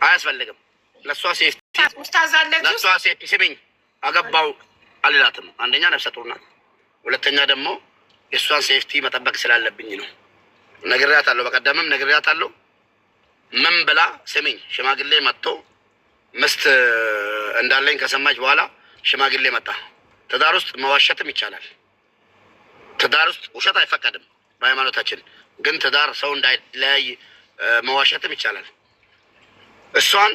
አያስፈልግም። ለሷ ሴፍቲ ኡስታዝ አለ ለሷ ሴፍቲ ስሚኝ አገባው አልላትም። አንደኛ ነፍሰ ጡር ናት፣ ሁለተኛ ደግሞ የእሷን ሴፍቲ መጠበቅ ስላለብኝ ነው። ነግሬያታለሁ፣ በቀደምም ነግሬያታለሁ። ምን ብላ ስሚኝ፣ ሽማግሌ መጥቶ ምስት እንዳለኝ ከሰማች በኋላ ሽማግሌ መጣ። ትዳር ውስጥ መዋሸትም ይቻላል። ትዳር ውስጥ ውሸት አይፈቀድም በሃይማኖታችን፣ ግን ትዳር ሰው እንዳይለያይ መዋሸትም ይቻላል። እሷን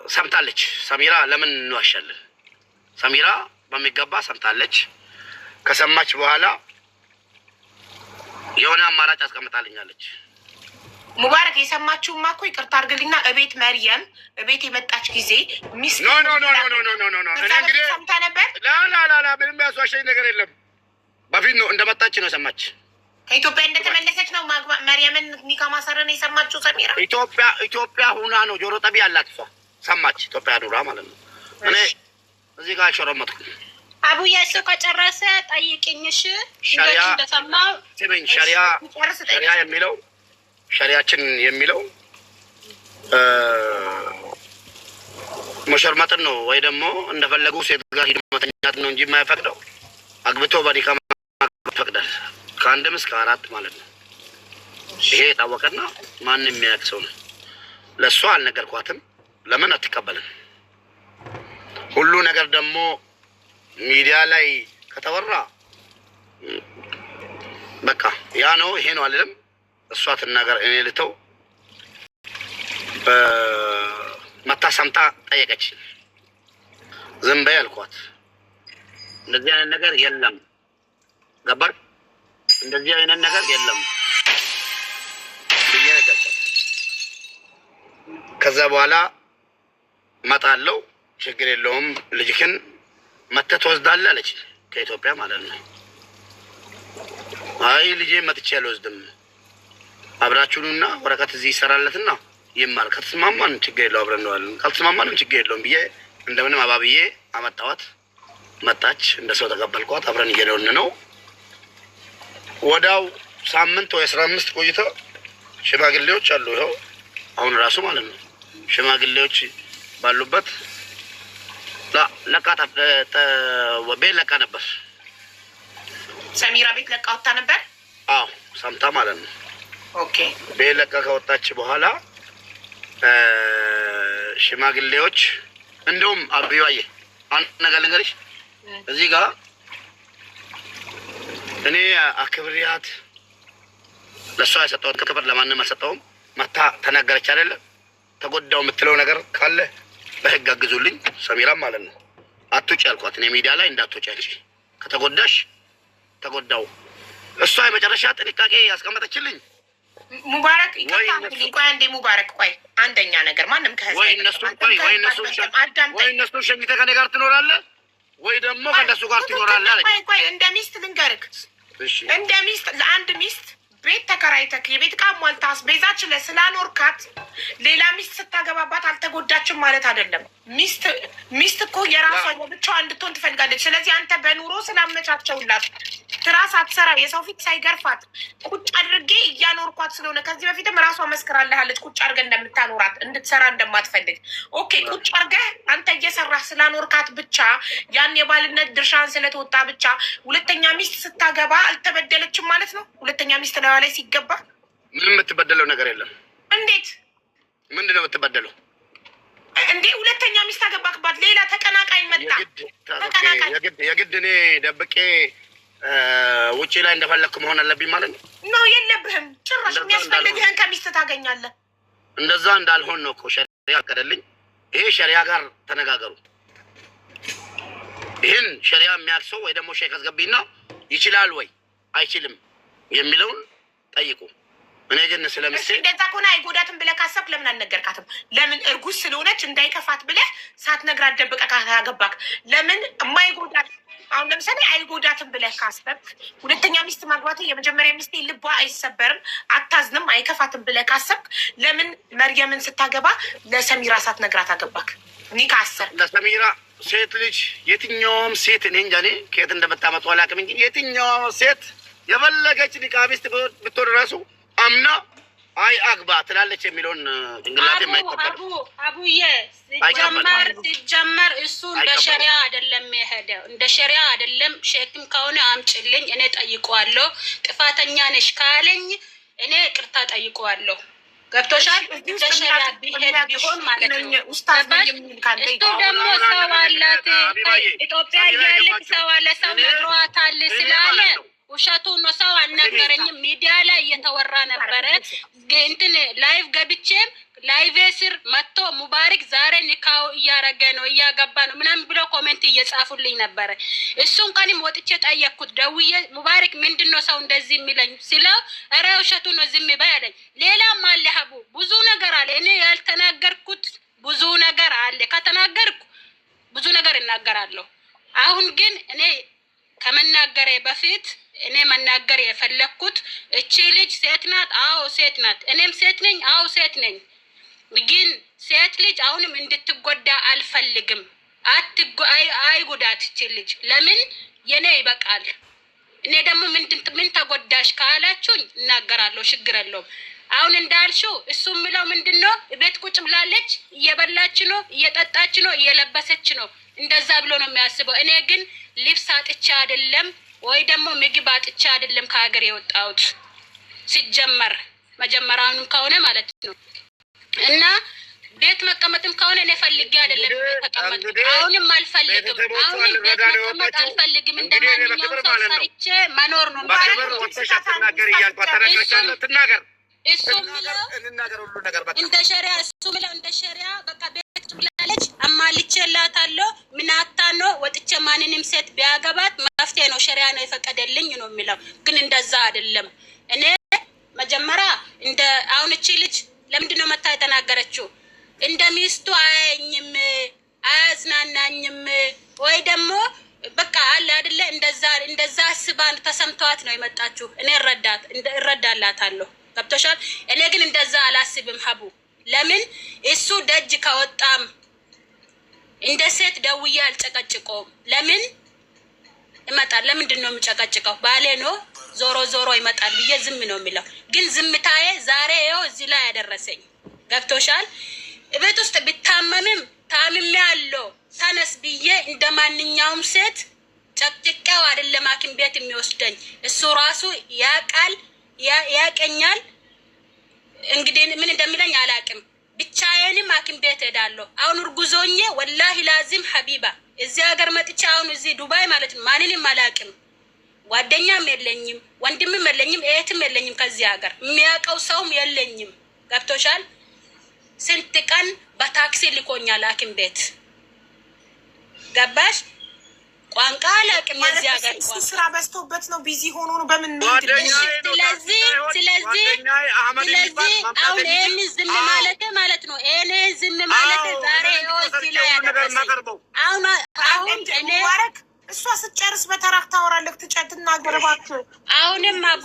ሰምታለች። ሰሚራ ለምን እንዋሻለን? ሰሚራ በሚገባ ሰምታለች። ከሰማች በኋላ የሆነ አማራጭ አስቀምጣልኛለች። ሙባረክ የሰማችሁማ እኮ ይቅርታ አድርግልኝና እቤት መርየም እቤት የመጣች ጊዜ ሚስት ኖ እኔ እንግዲህ ሰምታ ነበር። ላ ምንም ያስዋሸኝ ነገር የለም። በፊት ነው እንደመጣች ነው ሰማች። ከኢትዮጵያ እንደተመለሰች ነው መርየምን ኒካ ማሰረን የሰማችው ሰሚራ። ኢትዮጵያ ሁና ነው ጆሮ ጠቢ ያላት እሷ ሰማች። ኢትዮጵያ ኑራ ማለት ነው። እኔ እዚህ ጋር አልሸረመጥኩም። አቡዬ እሱ ከጨረሰ ጠይቅኝሽ ሸሪያ እንደሰማ ስሚኝ። ሸሪያ የሚለው ሸሪያችን የሚለው መሸርመጥን ነው ወይ ደግሞ እንደፈለጉ ሴት ጋር ሂዶ መተኛት ነው እንጂ የማይፈቅደው አግብቶ በኒካ ይፈቅዳል። ከአንድም እስከ 4 ማለት ነው። ይሄ የታወቀና ማንም የሚያውቅ ሰው ነው። ለእሷ አልነገርኳትም። ለምን አትቀበልም? ሁሉ ነገር ደግሞ ሚዲያ ላይ ከተወራ በቃ ያ ነው ይሄ ነው አልልም። እሷ ትናገር፣ እኔ ልተው። መታ ሰምታ ጠየቀች። ዝም በይ አልኳት። እንደዚህ አይነት ነገር የለም። ገባር? እንደዚህ አይነት ነገር የለም ብዬ ነገርኳት። ከዛ በኋላ መጣለው፣ ችግር የለውም ልጅክን መተህ ትወስዳለህ አለች። ከኢትዮጵያ ማለት ነው። አይ ልጄ መጥቼ አልወስድም፣ አብራችሁኑና ወረቀት እዚህ ይሰራለትና ይማር፣ ከተስማማን ችግር የለው አብረን እንዋለን፣ ካልተስማማንም ችግር የለውም ብዬ እንደምንም አባብዬ አመጣዋት። መጣች፣ እንደ ሰው ተቀበልኳት። አብረን እየኖርን ነው። ወዳው ሳምንት ወይ 15 ቆይታ ሽማግሌዎች አሉ። ይኸው አሁን ራሱ ማለት ነው ሽማግሌዎች ባሉበት ቤት ለቃ ነበር። ሰሚራ ቤት ለቃ ወጣ ነበር። አዎ ሰምታ ማለት ነው። ኦኬ ቤት ለቃ ከወጣች በኋላ ሽማግሌዎች እንደውም አብዩዬ አንድ ነገር ልንገርሽ፣ እዚህ ጋር እኔ አክብሪያት ለሷ የሰጠሁት ክብር ለማንም አልሰጠውም። መታ ተናገረች አይደለ? ተጎዳው የምትለው ነገር ካለ በህግ አግዙልኝ። ሰሚራም ማለት ነው አትውጪ አልኳት። እኔ ሚዲያ ላይ እንዳትወጪ አንቺ ከተጎዳሽ ተጎዳው። እሷ የመጨረሻ ጥንቃቄ ያስቀመጠችልኝ ሙባረክ ይቀጣልኝ። ቆይ አንዴ ሙባረክ፣ ቆይ አንደኛ ነገር ማንም ከህዝብ ወይ እነሱ ሸኝተህ ከኔ ጋር ትኖራለህ ወይ ደግሞ ከእነሱ ጋር ትኖራለህ አለች። ቆይ እንደ ሚስት ልንገርክ፣ እንደ ሚስት ለአንድ ሚስት ቤት ተከራይተክ የቤት ዕቃ ሟልታ አስቤዛች ስላኖርካት ሌላ ሚስት ስታገባባት አልተጎዳችም ማለት አይደለም። ሚስት እኮ የራሷ የብቻዋ እንድትሆን ትፈልጋለች። ስለዚህ አንተ በኑሮ ስላመቻቸውላት ትራስ አትሰራ የሰው ፊት ሳይገርፋት ቁጭ አድርጌ እያኖርኳት ስለሆነ ከዚህ በፊትም ራሷ መስክራለሃለች ቁጭ አድርገህ እንደምታኖራት እንድትሰራ እንደማትፈልግ። ኦኬ ቁጭ አድርገህ አንተ እየሰራህ ስላኖርካት ብቻ ያን የባልነት ድርሻን ስለተወጣ ብቻ ሁለተኛ ሚስት ስታገባ አልተበደለችም ማለት ነው። ሁለተኛ ሚስት ላይ ሲገባ ምንም የምትበደለው ነገር የለም። እንዴት? ምንድነው የምትበደለው እንዴ? ሁለተኛ ሚስት አገባክባት፣ ሌላ ተቀናቃኝ መጣ። የግድ እኔ ደብቄ ውጪ ላይ እንደፈለግኩ መሆን አለብኝ ማለት ነው? ኖ የለብህም። ጭራሽ የሚያስፈልግህን ከሚስት ታገኛለህ። እንደዛ እንዳልሆን ነው እኮ ሸሪያ ያቀደልኝ። ይሄ ሸሪያ ጋር ተነጋገሩ። ይህን ሸሪያ የሚያክሰው ወይ ደግሞ ሼክ አስገቢና ይችላል ወይ አይችልም የሚለውን ጠይቁ። እኔ ግን ስለምስል እንደዛ ከሆነ አይጎዳትም ብለህ ካሰብክ ለምን አልነገርካትም? ለምን እርጉዝ ስለሆነች እንዳይከፋት ብለህ ሳትነግራት ደብቀህ ካገባክ ለምን የማይጎዳት አሁን ለምሳሌ አይጎዳትም ብለህ ካሰብክ ሁለተኛ ሚስት ማግባት የመጀመሪያ ሚስቴ ልቧ አይሰበርም አታዝንም አይከፋትም ብለህ ካሰብክ ለምን መርየምን ስታገባ ለሰሚራ ሳትነግራት አገባክ? ኒካ አሰር ለሰሚራ ሴት ልጅ የትኛውም ሴት እኔ እንጃ እኔ ከየት እንደምታመጡ አላውቅም እንጂ የትኛውም ሴት የፈለገች ኒቃቢስት ብትወድ ራሱ አምና አይ አግባ ትላለች የሚለውን እንግላቴ ማይቀበል አቡዬ ሲጀመር እሱ እንደ ሸሪያ አይደለም የሄደው፣ እንደ ሸሪያ አይደለም። ሼክም ከሆነ አምጪልኝ እኔ ጠይቀዋለሁ። ጥፋተኛ ነሽ ካለኝ እኔ ቅርታ ጠይቀዋለሁ። ገብቶሻል? እንደ ሸሪያ ቢሄድ ቢሆን ማለት ነው። እሱ ደግሞ ሰው አላት ኢትዮጵያ ያለች ሰው አለ ሰው ነግሯታል ስላለ ውሸቱን ነው። ሰው አልነገረኝም። ሚዲያ ላይ እየተወራ ነበረ። እንትን ላይቭ ገብቼም ላይቭ ስር መጥቶ ሙባሪክ ዛሬ ኒካው እያረገ ነው እያገባ ነው ምናምን ብሎ ኮሜንት እየጻፉልኝ ነበረ። እሱን ቀንም ወጥቼ ጠየቅኩት ደውዬ ሙባሪክ ምንድነው ሰው እንደዚህ የሚለኝ ሲለው ኧረ ውሸቱ ነው ዝም በይ አለኝ። ሌላም አለ ሀቡ ብዙ ነገር አለ። እኔ ያልተናገርኩት ብዙ ነገር አለ። ከተናገርኩ ብዙ ነገር እናገራለሁ። አሁን ግን እኔ ከመናገሬ በፊት እኔ መናገር የፈለኩት እቺ ልጅ ሴት ናት። አዎ ሴት ናት። እኔም ሴት ነኝ። አዎ ሴት ነኝ። ግን ሴት ልጅ አሁንም እንድትጎዳ አልፈልግም። አይጉዳት እቺ ልጅ። ለምን የኔ ይበቃል። እኔ ደግሞ ምን ተጎዳሽ ካላችሁኝ እናገራለሁ። ችግር የለውም። አሁን እንዳልሽው እሱ የሚለው ምንድነው? ቤት ቁጭ ብላለች፣ እየበላች ነው፣ እየጠጣች ነው፣ እየለበሰች ነው። እንደዛ ብሎ ነው የሚያስበው። እኔ ግን ልብስ አጥቼ አይደለም ወይ ደግሞ ምግብ አጥቼ አይደለም ከሀገር የወጣሁት። ሲጀመር መጀመሪያውንም ከሆነ ማለት ነው እና ቤት መቀመጥም ከሆነ እኔ ፈልጌ አይደለም ተቀመጥኩት። አሁንም አልፈልግም። አሁንም ቤት መቀመጥ አልፈልግም። እንደማንኛውም ሰው ሰርቼ መኖር ነው እሱ እንደ ሸሪያ እሱ ምለው እንደ ሸሪያ በቃ ቤት ብላለች። አማልቼላታለሁ ምናታ ነው ወጥቼ ማንንም ሴት ቢያገባት መፍትሄ ነው ሸሪያ ነው የፈቀደልኝ ነው የሚለው። ግን እንደዛ አይደለም። እኔ መጀመሪያ እንደ አሁን እቺ ልጅ ለምንድን ነው መታ የተናገረችው? እንደ ሚስቱ አያኝም አያዝናናኝም ወይ ደግሞ በቃ አለ አይደለ እንደዛ አስባን ተሰምቷት ነው የመጣችው። እኔ እረዳላታለሁ። ገብቶሻል? እኔ ግን እንደዛ አላስብም ሀቡ። ለምን እሱ ደጅ ከወጣም እንደ ሴት ደውዬ አልጨቀጭቀውም። ለምን ይመጣል? ለምንድን ነው የምጨቀጭቀው? ባሌ ነው ዞሮ ዞሮ ይመጣል ብዬ ዝም ነው የሚለው። ግን ዝምታዬ ዛሬ ይኸው እዚህ ላይ ያደረሰኝ። ገብቶሻል? ቤት ውስጥ ቢታመምም ታምሜ አለው ተነስ ብዬ እንደ ማንኛውም ሴት ጨቅጭቄው አይደለም ሐኪም ቤት የሚወስደኝ። እሱ ራሱ ያቃል ያቀኛል። እንግዲህ ምን እንደሚለኝ አላቅም። ብቻዬንም ሐኪም ቤት ሄዳለሁ። አሁን እርጉዞኜ ወላሂ ላዚም ሀቢባ እዚህ ሀገር መጥቼ አሁን እዚህ ዱባይ ማለት ነው ማንንም አላቅም። ጓደኛም የለኝም፣ ወንድምም የለኝም፣ እህትም የለኝም። ከዚህ ሀገር የሚያውቀው ሰውም የለኝም። ገብቶሻል? ስንት ቀን በታክሲ ልኮኛል ሐኪም ቤት። ገባሽ? ቋንቋ አላውቅም። የዚህ ሀገር ቋንቋ ስራ በዝቶበት ነው ቢዚ ሆኖ ነው። በምን ስለዚህ አሁን ይሄን ዝም ማለት ነው። ይሄን ዝም ማለት ዛሬ ወሲ ላይ ያደረሰኝ አሁን እኔ እሷ ስጨርስ በተራክ ታወራለህ። ትናገርባችሁ። አሁንም አቡ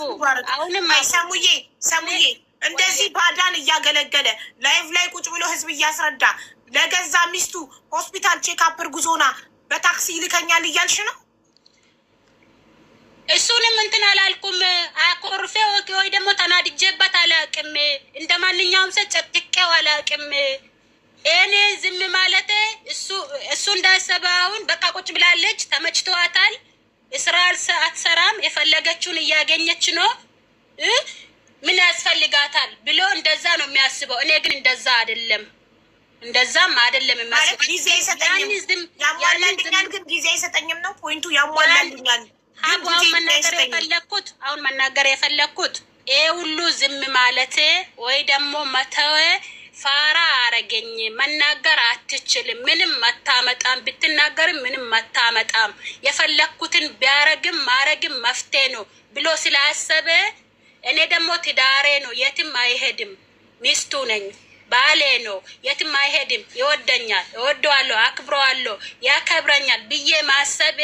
አሁንም ሰሙዬ እንደዚህ ባዳን እያገለገለ ላይቭ ላይ ቁጭ ብሎ ህዝብ እያስረዳ ለገዛ ሚስቱ ሆስፒታል ቼክአፕ እርጉዞና በታክሲ ይልከኛል እያልሽ ነው? እሱንም እንትን አላልኩም። አኮርፌ ወይ ደግሞ ተናድጄበት አላውቅም። እንደ ማንኛውም ሰው ጨቅቄው አላውቅም። እኔ ዝም ማለት እሱ እንዳሰበውን በቃ ቁጭ ብላለች፣ ተመችቷታል፣ ስራ አትሰራም፣ የፈለገችውን እያገኘች ነው፣ ምን ያስፈልጋታል ብሎ እንደዛ ነው የሚያስበው። እኔ ግን እንደዛ አይደለም፣ እንደዛም አይደለም የሚያስበው። ጊዜ አይሰጠኝም ያሟላልኛል፣ ግን ጊዜ አይሰጠኝም ነው ፖይንቱ። ያሟላልኛል። አሁን መናገር የፈለኩት ይሄ ሁሉ ዝም ማለት ወይ ደግሞ መተው ፋራ አረገኝ። መናገር አትችልም፣ ምንም መታመጣም፣ ብትናገርም ምንም መታመጣም፣ የፈለኩትን ቢያረግም ማረግም መፍትሄ ነው ብሎ ስላሰበ እኔ ደግሞ ትዳሬ ነው የትም አይሄድም፣ ሚስቱ ነኝ፣ ባሌ ነው የትም አይሄድም፣ ይወደኛል፣ እወደዋለሁ፣ አክብረዋለሁ፣ ያከብረኛል ብዬ ማሰቤ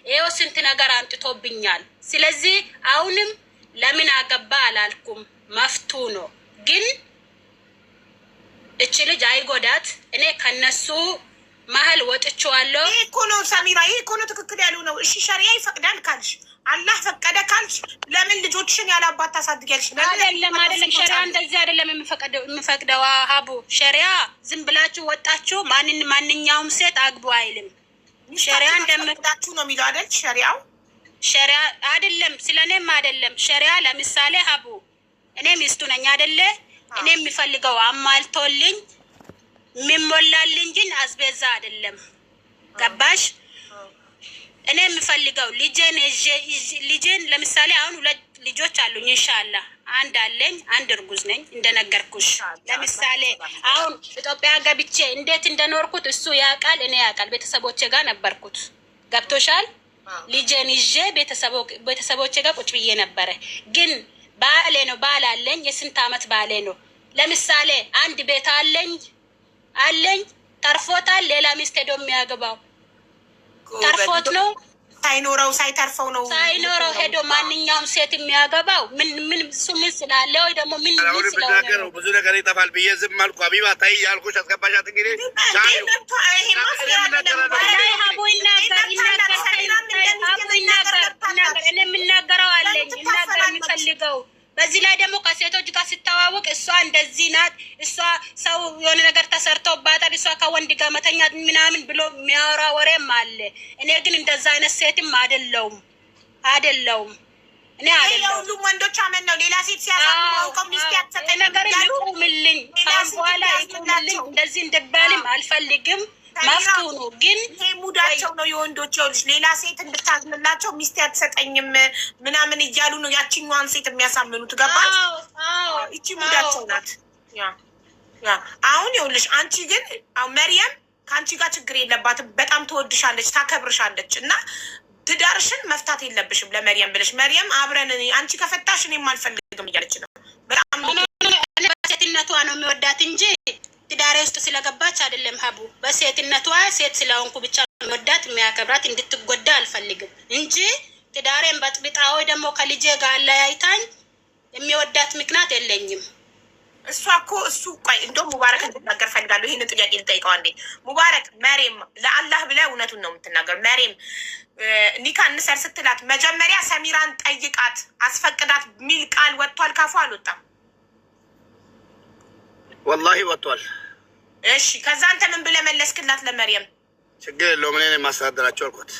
ይኸው ስንት ነገር አንጥቶብኛል። ስለዚህ አሁንም ለምን አገባ አላልኩም፣ መፍቱ ነው። ግን እቺ ልጅ አይጎዳት። እኔ ከነሱ መሀል ወጥቼዋለሁ። ይሄ እኮ ነው ሰሚራ፣ ይሄ እኮ ነው ትክክል ያሉ ነው። እሺ ሸሪያ ይፈቅዳል ካልሽ አላህ ፈቀደ ካልሽ ለምን ልጆችሽን ያለ አባት ታሳድጊያለሽ? አይደለም ሸሪያ እንደዚህ አይደለም የሚፈቅደው ሀቡ። ሸሪያ ዝም ብላችሁ ወጣችሁ ማንኛውም ሴት አግቡ አይልም። ሸሪያ እንደምታችሁ ነው የሚለው አይደል? ሸሪያ አይደለም ስለኔም አይደለም። ሸሪያ ለምሳሌ ሀቡ እኔ ሚስቱ ነኝ አይደለ? እኔ የሚፈልገው አሟልቶልኝ የሚሞላልኝ ግን አስቤዛ አይደለም። ገባሽ? እኔ የምፈልገው ልጄን ለምሳሌ አሁን 2 ልጆች አሉኝ ኢንሻአላህ። አንድ አለኝ፣ አንድ እርጉዝ ነኝ እንደነገርኩሽ። ለምሳሌ አሁን ኢትዮጵያ ገብቼ እንዴት እንደኖርኩት እሱ ያውቃል፣ እኔ ያውቃል። ቤተሰቦቼ ጋር ነበርኩት። ገብቶሻል? ልጄን ይዤ ቤተሰቦቼ ጋር ቁጭ ብዬ ነበረ። ግን ባሌ ነው ባል አለኝ፣ የስንት ዓመት ባሌ ነው። ለምሳሌ አንድ ቤት አለኝ ተርፎታል። ሌላ ሚስት ሄዶ የሚያገባው ተርፎት ነው ሳይተርፈው ነው ሳይኖረው ሄዶ ማንኛውም ሴት የሚያገባው ምን ስላለ ወይ ደግሞ ምን ስለሆነ ብዙ ነገር ይጠፋል ብዬ ዝም አልኩ። ሀቢባ ታይ ያልኩሽ አስገባሻት። እንግዲህ እኔ የምናገረው አለኝ እናገር የሚፈልገው በዚህ ላይ ደግሞ ከሴቶች ጋር ሲተዋወቅ እሷ እንደዚህ ናት፣ እሷ ሰው የሆነ ነገር ተሰርቶባታል፣ እሷ ከወንድ ጋር መተኛት ምናምን ብሎ የሚያወራ ወሬም አለ። እኔ ግን እንደዛ አይነት ሴትም አይደለሁም። እኔ አይደለሁም። ሁሉም ወንዶች አመን ነው። ሌላ ሴት ሲያሳምነው ሚስት ያተሰጠኝ ነገር ይቁምልኝ፣ በኋላ ይቁምልኝ። እንደዚህ እንደባልም አልፈልግም። መፍቱ ነው ግን ይሄ ሙዳቸው ነው የወንዶች። ልጅ ሌላ ሴት እንድታዝንላቸው ሚስት ያተሰጠኝም ምናምን እያሉ ነው ያቺኛዋን ሴት የሚያሳምኑት። ገባሽ? ይቺ ሙዳቸው ናት። አሁን ይኸውልሽ አንቺ ግን መርየም ከአንቺ ጋር ችግር የለባትም። በጣም ትወድሻለች፣ ታከብርሻለች እና ትዳርሽን መፍታት የለብሽም ለመርየም ብለሽ መርየም አብረን አንቺ ከፈታሽ እኔም አልፈልግም እያለች ነው። በጣም በሴትነቷ ነው የሚወዳት እንጂ ትዳሬ ውስጥ ስለገባች አይደለም። ሀቡ በሴትነቷ ሴት ስለሆንኩ ብቻ የሚወዳት የሚያከብራት እንድትጎዳ አልፈልግም እንጂ ትዳሬን በጥብጣ ወይ ደግሞ ከልጄ ጋር አለያይታኝ የሚወዳት ምክንያት የለኝም። እሷ እኮ ቆይ እንደውም ሙባረክ እንድትናገር ፈልጋለሁ። ይህንን ጥያቄ ልጠይቀው አንዴ። ሙባረክ መሬም ለአላህ ብለህ እውነቱን ነው የምትናገር። መሬም ኒካ እንሰር ስትላት መጀመሪያ ሰሚራን ጠይቃት አስፈቅዳት ሚል ቃል ወጥቷል? ካፉ አልወጣም? ወላሂ ወጥቷል። እሺ ከዛ አንተ ምን ብለህ መለስክላት ለመርየም? ችግር የለውም እኔ ነኝ የማስተዳድራቸው አልኳት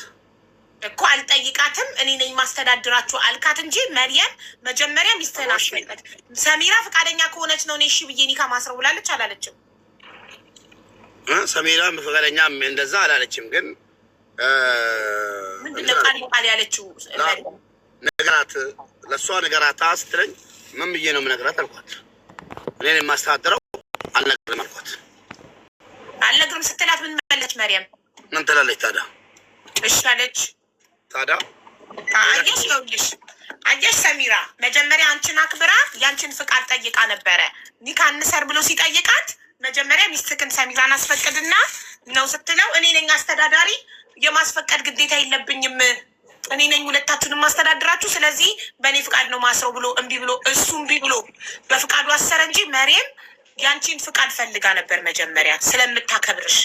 እኮ። አልጠይቃትም እኔ ነኝ የማስተዳድራቸው አልካት እንጂ መርየም መጀመሪያ ሚስትህን አስፈቅድ። ሰሚራ ፈቃደኛ ከሆነች ነው እኔ እሺ ብዬ ኒካ ማስረው ብላለች አላለችም? ሰሚራ ፈቃደኛ እንደዛ አላለችም። ግን ምንድን ነው ቃል ያለችው? ነገራት ለእሷ ነገራታ ስትለኝ ምን ብዬ ነው የምነግራት አልኳት። እኔ ነኝ የማስተዳድረው አልነግርም አልኳት። አልነግርም ስትላት ምን መለች መርየም? ምን ትላለች ታዲያ? እሺ አለች ታዲያ። አየሽ ይኸውልሽ፣ አየሽ ሰሚራ መጀመሪያ አንቺን አክብራ ያንቺን ፍቃድ ጠይቃ ነበረ። ኒካ እንሰር ብሎ ሲጠይቃት መጀመሪያ ሚስትክን ሰሚራን አስፈቅድና ነው ስትለው እኔ ነኝ አስተዳዳሪ፣ የማስፈቀድ ግዴታ የለብኝም፣ እኔ ነኝ ሁለታችሁንም ማስተዳድራችሁ፣ ስለዚህ በእኔ ፍቃድ ነው ማስረው ብሎ እምቢ ብሎ እሱ እምቢ ብሎ በፍቃዱ አሰረ እንጂ መርየም ያንቺን ፍቃድ ፈልጋ ነበር መጀመሪያ ስለምታከብርሽ።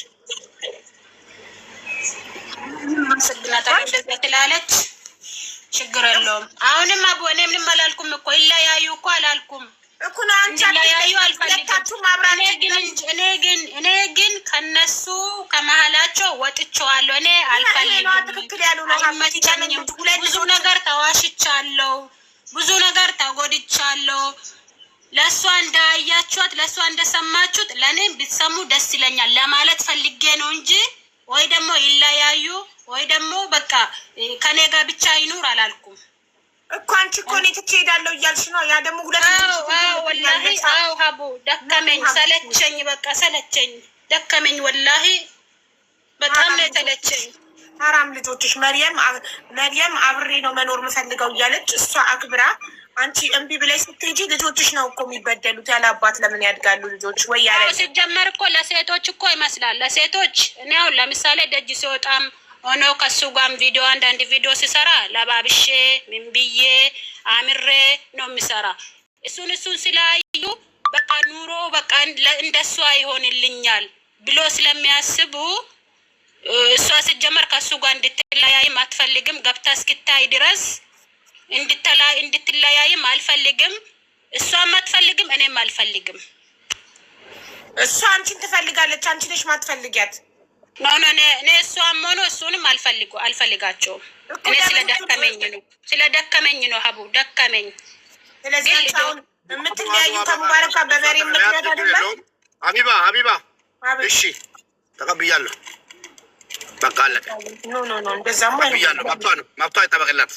ትላለች ችግር የለውም። አሁንም አቡ እኔ ምንም አላልኩም እኮ ይለያዩ እኮ አላልኩም እኮ ነው አንቺ ይለያዩ አልፈልግም። እኔ ግን ከነሱ ከመሀላቸው ወጥቼዋለሁ። እኔ አልፈልግም። ትክክል ያሉ ነው። ብዙ ነገር ተዋሽቻለሁ፣ ብዙ ነገር ተጎድቻለሁ። ለእሷ እንዳያችኋት ለእሷ እንደሰማችሁት ለእኔም ብትሰሙ ደስ ይለኛል ለማለት ፈልጌ ነው እንጂ ወይ ደግሞ ይለያዩ ወይ ደግሞ በቃ ከኔ ጋር ብቻ ይኑር አላልኩም እኮ። አንቺ እኮ እኔ ትቼ እሄዳለሁ እያልሽ ነው። ያ ደግሞ ሁለት ወላሂ ሀቡ ደከመኝ፣ ሰለቸኝ፣ በቃ ሰለቸኝ፣ ደከመኝ። ወላሂ በጣም ነው የተለቸኝ። ሀራም ልጆችሽ መርየም አብሬ ነው መኖር የምፈልገው እያለች እሷ አክብራ አንቺ እምቢ ብለሽ ስትሄጂ ልጆችሽ ነው እኮ የሚበደሉት። ያለ አባት ለምን ያድጋሉ ልጆች? ወይ ያለ ሲጀመር እኮ ለሴቶች እኮ ይመስላል። ለሴቶች እኔ አሁን ለምሳሌ ደጅ ሲወጣም ሆኖ ከሱ ጋርም ቪዲዮ አንዳንድ ቪዲዮ ሲሰራ ለባብሼ ምን ብዬ አምሬ ነው የሚሰራ። እሱን ስላዩ በቃ ኑሮ በቃ እንደሷ ይሆንልኛል ብሎ ስለሚያስቡ እሷ ሲጀመር ከሱ ጋር እንድትለያይም አትፈልግም። ገብታ እስክታይ ድረስ እንድትለያይም አልፈልግም። እሷም አትፈልግም፣ እኔም አልፈልግም። እሷ አንቺን ትፈልጋለች፣ አንቺ ነሽ ማትፈልጊያት። እኔ እሷም ሆኖ እሱንም አልፈልጋቸውም። እኔ ስለደከመኝ ነው ሀቡ ደከመኝ። ስለዚህ አሁን የምትለያዩ ከሙባረክ በበሬ ምክንያት አይደለም። ሀቢባ እሺ ተቀብያለሁ። በቃ አለቀ። ኖ እንደዛማ ተቀብያለሁ። መብቷ ይጠበቅላት።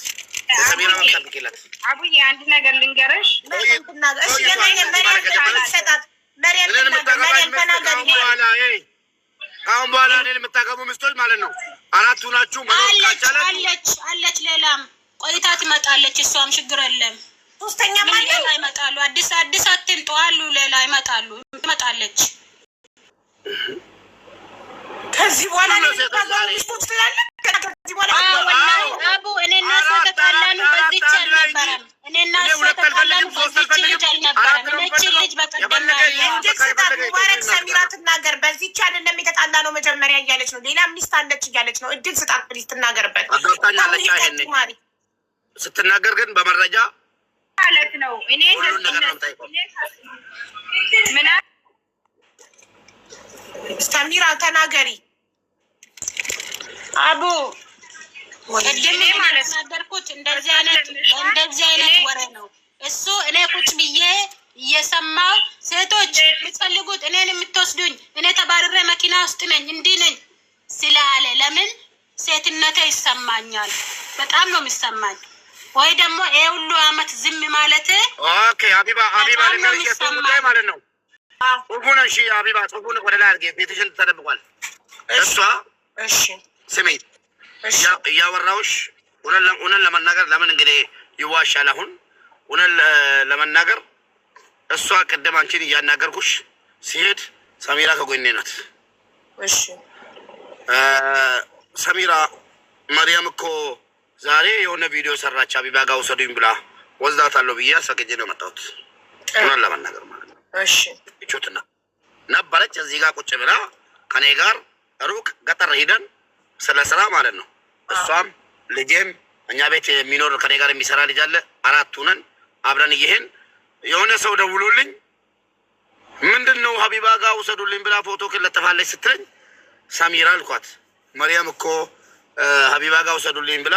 ሰሚራ መብት ጠብቂላት። አቡዬ አንድ ነገር ልንገርሽ። ከአሁን በኋላ እኔን የምታገቡ ሚስቶች ማለት ነው 4 ናችሁ። አለች ሌላም ቆይታ ትመጣለች። እሷም ችግር የለም። ሶስተኛ ሌላ ይመጣሉ። አዲስ አትምጡ አሉ። ሌላ ይመጣሉ። ትመጣለች። ከዚህ በኋላ ሚስቶች ስላለ አቡ እኔ እና እሷ ተጣላን። በዚች አልነበረም። እኔ እና እሷ ተጣላን። በዚች ልጅ አልነበረም። እቺ ልጅ በቀደም ሙባረክ ሰሚራ ትናገር። በዚች አይደለም የተጣላ ነው መጀመሪያ እያለች ነው። ሌላ ሚስት አለች እያለች ነው። እድል ስጣት ፕሊዝ ትናገርበት። አጋብታኛለች። ይሄኔ ስትናገር ግን በመረጃ ማለት ነው። እኔ ምን ሰሚራ ተናገሪ። አቡ ቅድም ማለት ናገርኩት። እንደዚህ አይነት ወሬ ነው እሱ። እኔ ቁጭ ብዬ እየሰማው ሴቶች የምትፈልጉት እኔን የምትወስዱኝ እኔ ተባረረ መኪና ውስጥ ነኝ እንዲህ ነኝ ስላለ ለምን ሴትነቴ ይሰማኛል። በጣም ነው የሚሰማኝ። ወይ ደግሞ ይሄ ሁሉ አመት ዝም ማለት ኦኬ። ሀቢባ ጉዳይ ማለት ነው። ጽሁፉን እሺ ሀቢባ ጽሁፉን ወደ ላይ አድርጌ ቤትሽን ተደብቋል። እሷ እሺ ስሜት እያወራሁሽ እውነት ለመናገር ለምን እንግዲህ ይዋሻል? አሁን እውነት ለመናገር እሷ ቅድም አንቺን እያናገርኩሽ ሲሄድ ሰሚራ ከጎኔ ናት። እሺ ሰሚራ መርያም እኮ ዛሬ የሆነ ቪዲዮ ሰራች ሀቢባ ጋር ውሰዱኝ ብላ ወስዳታለሁ ብዬ አስፈቅጄ ነው የመጣሁት። እውነት ለመናገር ማለት ነው። እሺ ይቾትና ነበረች እዚህ ጋር ቁጭ ብላ ከኔ ጋር ሩቅ ገጠር ሄደን ስለ ስራ ማለት ነው። እሷም ልጄም እኛ ቤት የሚኖር ከኔ ጋር የሚሰራ ልጅ አለ። 4 ነን አብረን እየሄን የሆነ ሰው ደውሎልኝ ምንድን ነው ሀቢባ ጋር ውሰዱልኝ ብላ ፎቶ ክለጥፋለች ስትለኝ ሰሚራ አልኳት። መርያም እኮ ሀቢባ ጋር ውሰዱልኝ ብላ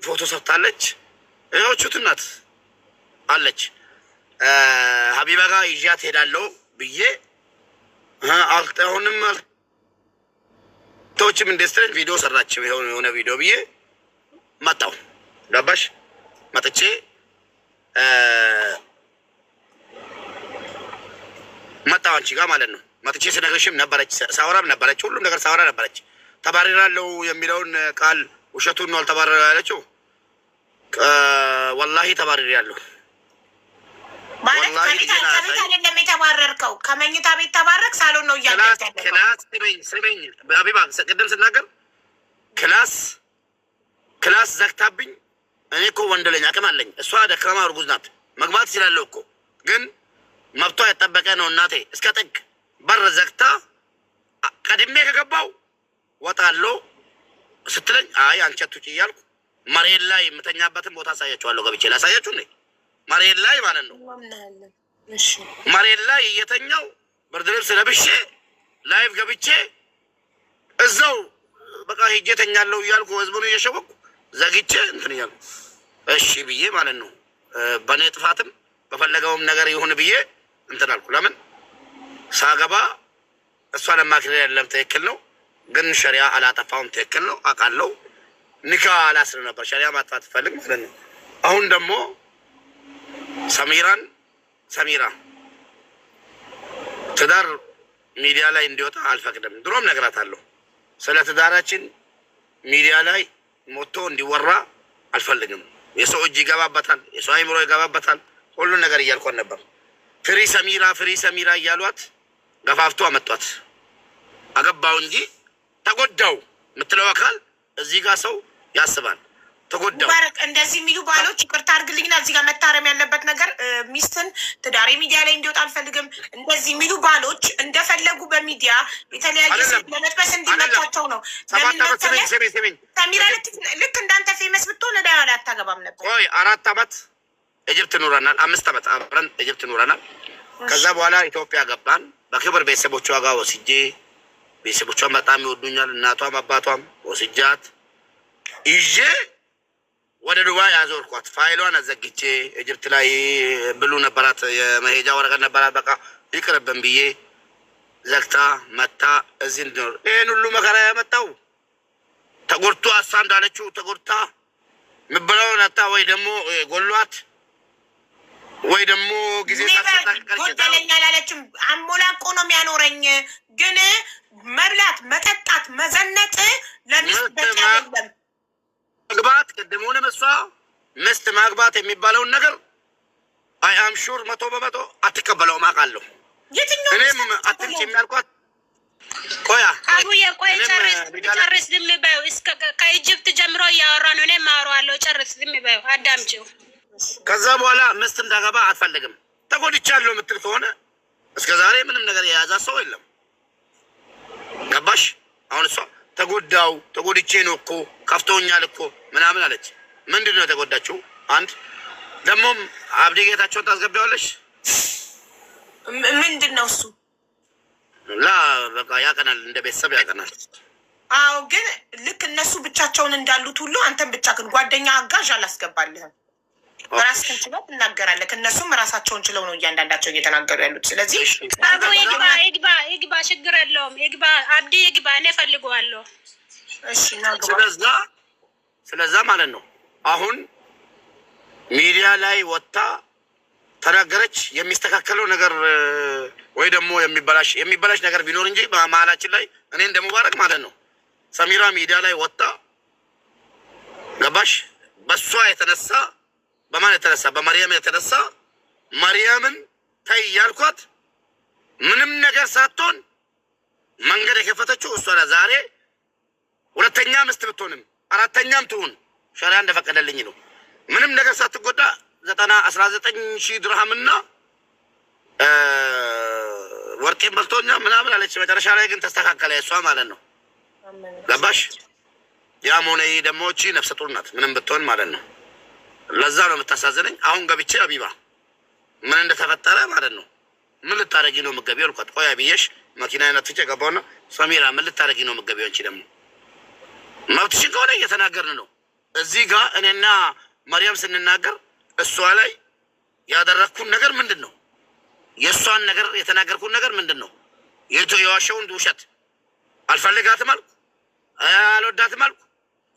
ፎቶ ሰጥታለች። ይኸውቹት እናት አለች። ሀቢባ ጋር ይዣት ሄዳለሁ ብዬ አሁንም ቶችም እንደስተን ቪዲዮ ሰራችሁ የሆነ ቪዲዮ ብዬ መጣሁ። ገባሽ? መጥቼ መጣሁ አንቺ ጋር ማለት ነው። መጥቼ ስነግርሽም ነበረች፣ ሳወራም ነበረች፣ ሁሉም ነገር ሳወራ ነበረች። ተባረራለሁ የሚለውን ቃል ውሸቱን ነው አልተባረረ ያለችው። ወላሂ ተባረራለሁ። ከቤት አይደለም የተባረርከው፣ ከመኝታ ቤት ተባረክ ሳሎን ነው እያለች ክላስ ስበኝ ሀቢባ ቅድም ስናገር ክላስ ዘግታብኝ። እኔ እኮ ወንድ ልጅ አቅም አለኝ። እሷ ደካማ እርጉዝ ናት። መግባት ይችላለሁ እኮ ግን መብቷ የጠበቀ ነው። እናቴ እስከ ጥግ በር ዘግታ ቀድሜ ከገባው ወጣለሁ ስትለኝ አይ አንቺ አትውጪ እያልኩ መሬት ላይ የምተኛበትን ቦታ አሳያችኋለሁ። ገብቼ ላሳያችሁ ነ መሬት ላይ ማለት ነው። መሬት ላይ እየተኛው ብርድ ልብስ ለብሼ ላይቭ ገብቼ እዛው በቃ ሄጄ ተኛለሁ እያልኩ ህዝቡን እየሸወኩ ዘግቼ እንትን እያልኩ እሺ ብዬ ማለት ነው። በእኔ ጥፋትም በፈለገውም ነገር ይሁን ብዬ እንትን አልኩ። ለምን ሳገባ እሷ ለማክሬ ያለም ትክክል ነው፣ ግን ሸሪያ አላጠፋውም። ትክክል ነው አውቃለሁ። ኒካ አላስር ነበር ሸሪያ ማጥፋት ፈልግ ማለት ነው። አሁን ደግሞ ሰሚራ ትዳር ሚዲያ ላይ እንዲወጣ አልፈቅድም። ድሮም ነግራታለሁ። ስለ ትዳራችን ሚዲያ ላይ ሞቶ እንዲወራ አልፈልግም። የሰው እጅ ይገባበታል፣ የሰው አይምሮ ይገባበታል። ሁሉን ነገር እያልኳት ነበር። ፍሪ ሰሚራ እያሏት ገፋፍቶ አመጧት። አገባው እንጂ ተጎዳው የምትለው አካል እዚህ ጋር ሰው ያስባል። ተጎዳው ሙባረክ እንደዚህ የሚሉ ባሎች ይቅርታ አድርግልኝና እዚህ ጋር መታረም ያለበት ነገር ሚስትን ትዳሬ ሚዲያ ላይ እንዲወጣ አልፈልግም። እንደዚህ የሚሉ ባሎች እንደፈለጉ ሚዲያ የተለያየ ሴት ለመጥበስ እንዲመቻቸው ነው። ሰሚራ ልክ እንዳንተ ፌመስ ብትሆን እዳ ላይ አታገባም ነበር። 4 ዓመት ኢጅፕት ኖረናል። 5 ዓመት አብረን ኢጅፕት ኖረናል። ከዛ በኋላ ኢትዮጵያ ገባን። በክብር ቤተሰቦቿ ጋር ወስጄ ቤተሰቦቿን በጣም ይወዱኛል። እናቷም አባቷም ወስጃት ይዤ ወደ ዱባይ ያዞርኳት። ፋይሏን አዘግቼ ኢጅፕት ላይ ብሉ ነበራት፣ የመሄጃ ወረቀት ነበራት። በቃ ይቅርብን ብዬ ዘግታ መታ እዚህ እንድኖር ይህን ሁሉ መከራ ያመጣው ተጎድቶ አሳ እንዳለችው ተጎድታ ምበላውን አታ ወይ ደግሞ ጎሏት ወይ ደግሞ ጊዜ ጎደለኛ ላለችም አሞላቆ ነው የሚያኖረኝ። ግን መብላት፣ መጠጣት፣ መዘነጥ ለሚስት በቂ አይደለም። ማግባት ቅድሙንም እሷ ሚስት ማግባት የሚባለውን ነገር አይ አም ሹር 100% አትቀበለውም አውቃለሁ። እኔም አትንጭ የሚያልኳት ቆያ አቡዬ ቆይ ጨርስ ዝም በይው። እስከ ከኢጅፕት ጀምሮ እያወራ ነው። እኔም አወራዋለሁ። ጨርስ ዝም በይው፣ አዳምጪው። ከዛ በኋላ ሚስት እንዳገባ አትፈልግም። ተጎድቻለሁ የምትል ከሆነ እስከ ዛሬ ምንም ነገር የያዛ ሰው የለም። ገባሽ? አሁን እሷ ተጎድቼ ነው እኮ ከፍቶኛል እኮ ምናምን አለች። ምንድን ነው የተጎዳችው? አንድ ደግሞም አብዲ ጌታቸውን ታስገቢዋለሽ። ምንድን ነው እሱ? ላ በቃ ያቀናል፣ እንደ ቤተሰብ ያቀናል። አዎ፣ ግን ልክ እነሱ ብቻቸውን እንዳሉት ሁሉ አንተን ብቻ ግን ጓደኛ አጋዥ አላስገባልህም። ራስህን ችለው ትናገራለህ። እነሱም ራሳቸውን ችለው ነው እያንዳንዳቸው እየተናገሩ ያሉት። ስለዚህ አቡ ይግባ፣ ችግር የለውም። ይግባ፣ አብዲ ይግባ፣ እኔ እፈልገዋለሁ። እሺ፣ ስለዛ ማለት ነው አሁን ሚዲያ ላይ ወጣ ተናገረች። የሚስተካከለው ነገር ወይ ደግሞ የሚበላሽ ነገር ቢኖር እንጂ በመሀላችን ላይ እኔ እንደሙባረክ ማለት ነው ሰሚራ ሚዲያ ላይ ወጣ ገባሽ? በሷ የተነሳ በማን የተነሳ? በመርየም የተነሳ መርየምን ተይ ያልኳት ምንም ነገር ሳትሆን መንገድ የከፈተችው እሷ ነው። ዛሬ ሁለተኛ ሚስት ብትሆንም አራተኛም ትሁን ሸሪዓ እንደፈቀደልኝ ነው። ምንም ነገር ሳትጎዳ 19,000 ድርሃምና ወርቄን በልቶኛ ምናምን አለች። መጨረሻ ላይ ግን ተስተካከለ እሷ ማለት ነው። ገባሽ? ያም ሆነ ይህ ደግሞ እቺ ነፍሰ ጡር ናት ምንም ብትሆን ማለት ነው። ለዛ ነው የምታሳዝነኝ። አሁን ገብቼ አቢባ ምን እንደተፈጠረ ማለት ነው ምን ልታረጊ ነው የምትገቢው አልኳት። ቆይ ብዬሽ መኪና አይነት ፍቼ ገባውና ሰሚራ ምን ልታረጊ ነው የምትገቢው? አንቺ ደግሞ መብትሽን ከሆነ እየተናገርን ነው። እዚህ ጋር እኔና መርየም ስንናገር እሷ ላይ ያደረግኩን ነገር ምንድን ነው? የእሷን ነገር የተናገርኩን ነገር ምንድን ነው? የዋሸውን ውሸት አልፈልጋትም አልኩ፣ አልወዳትም አልኩ።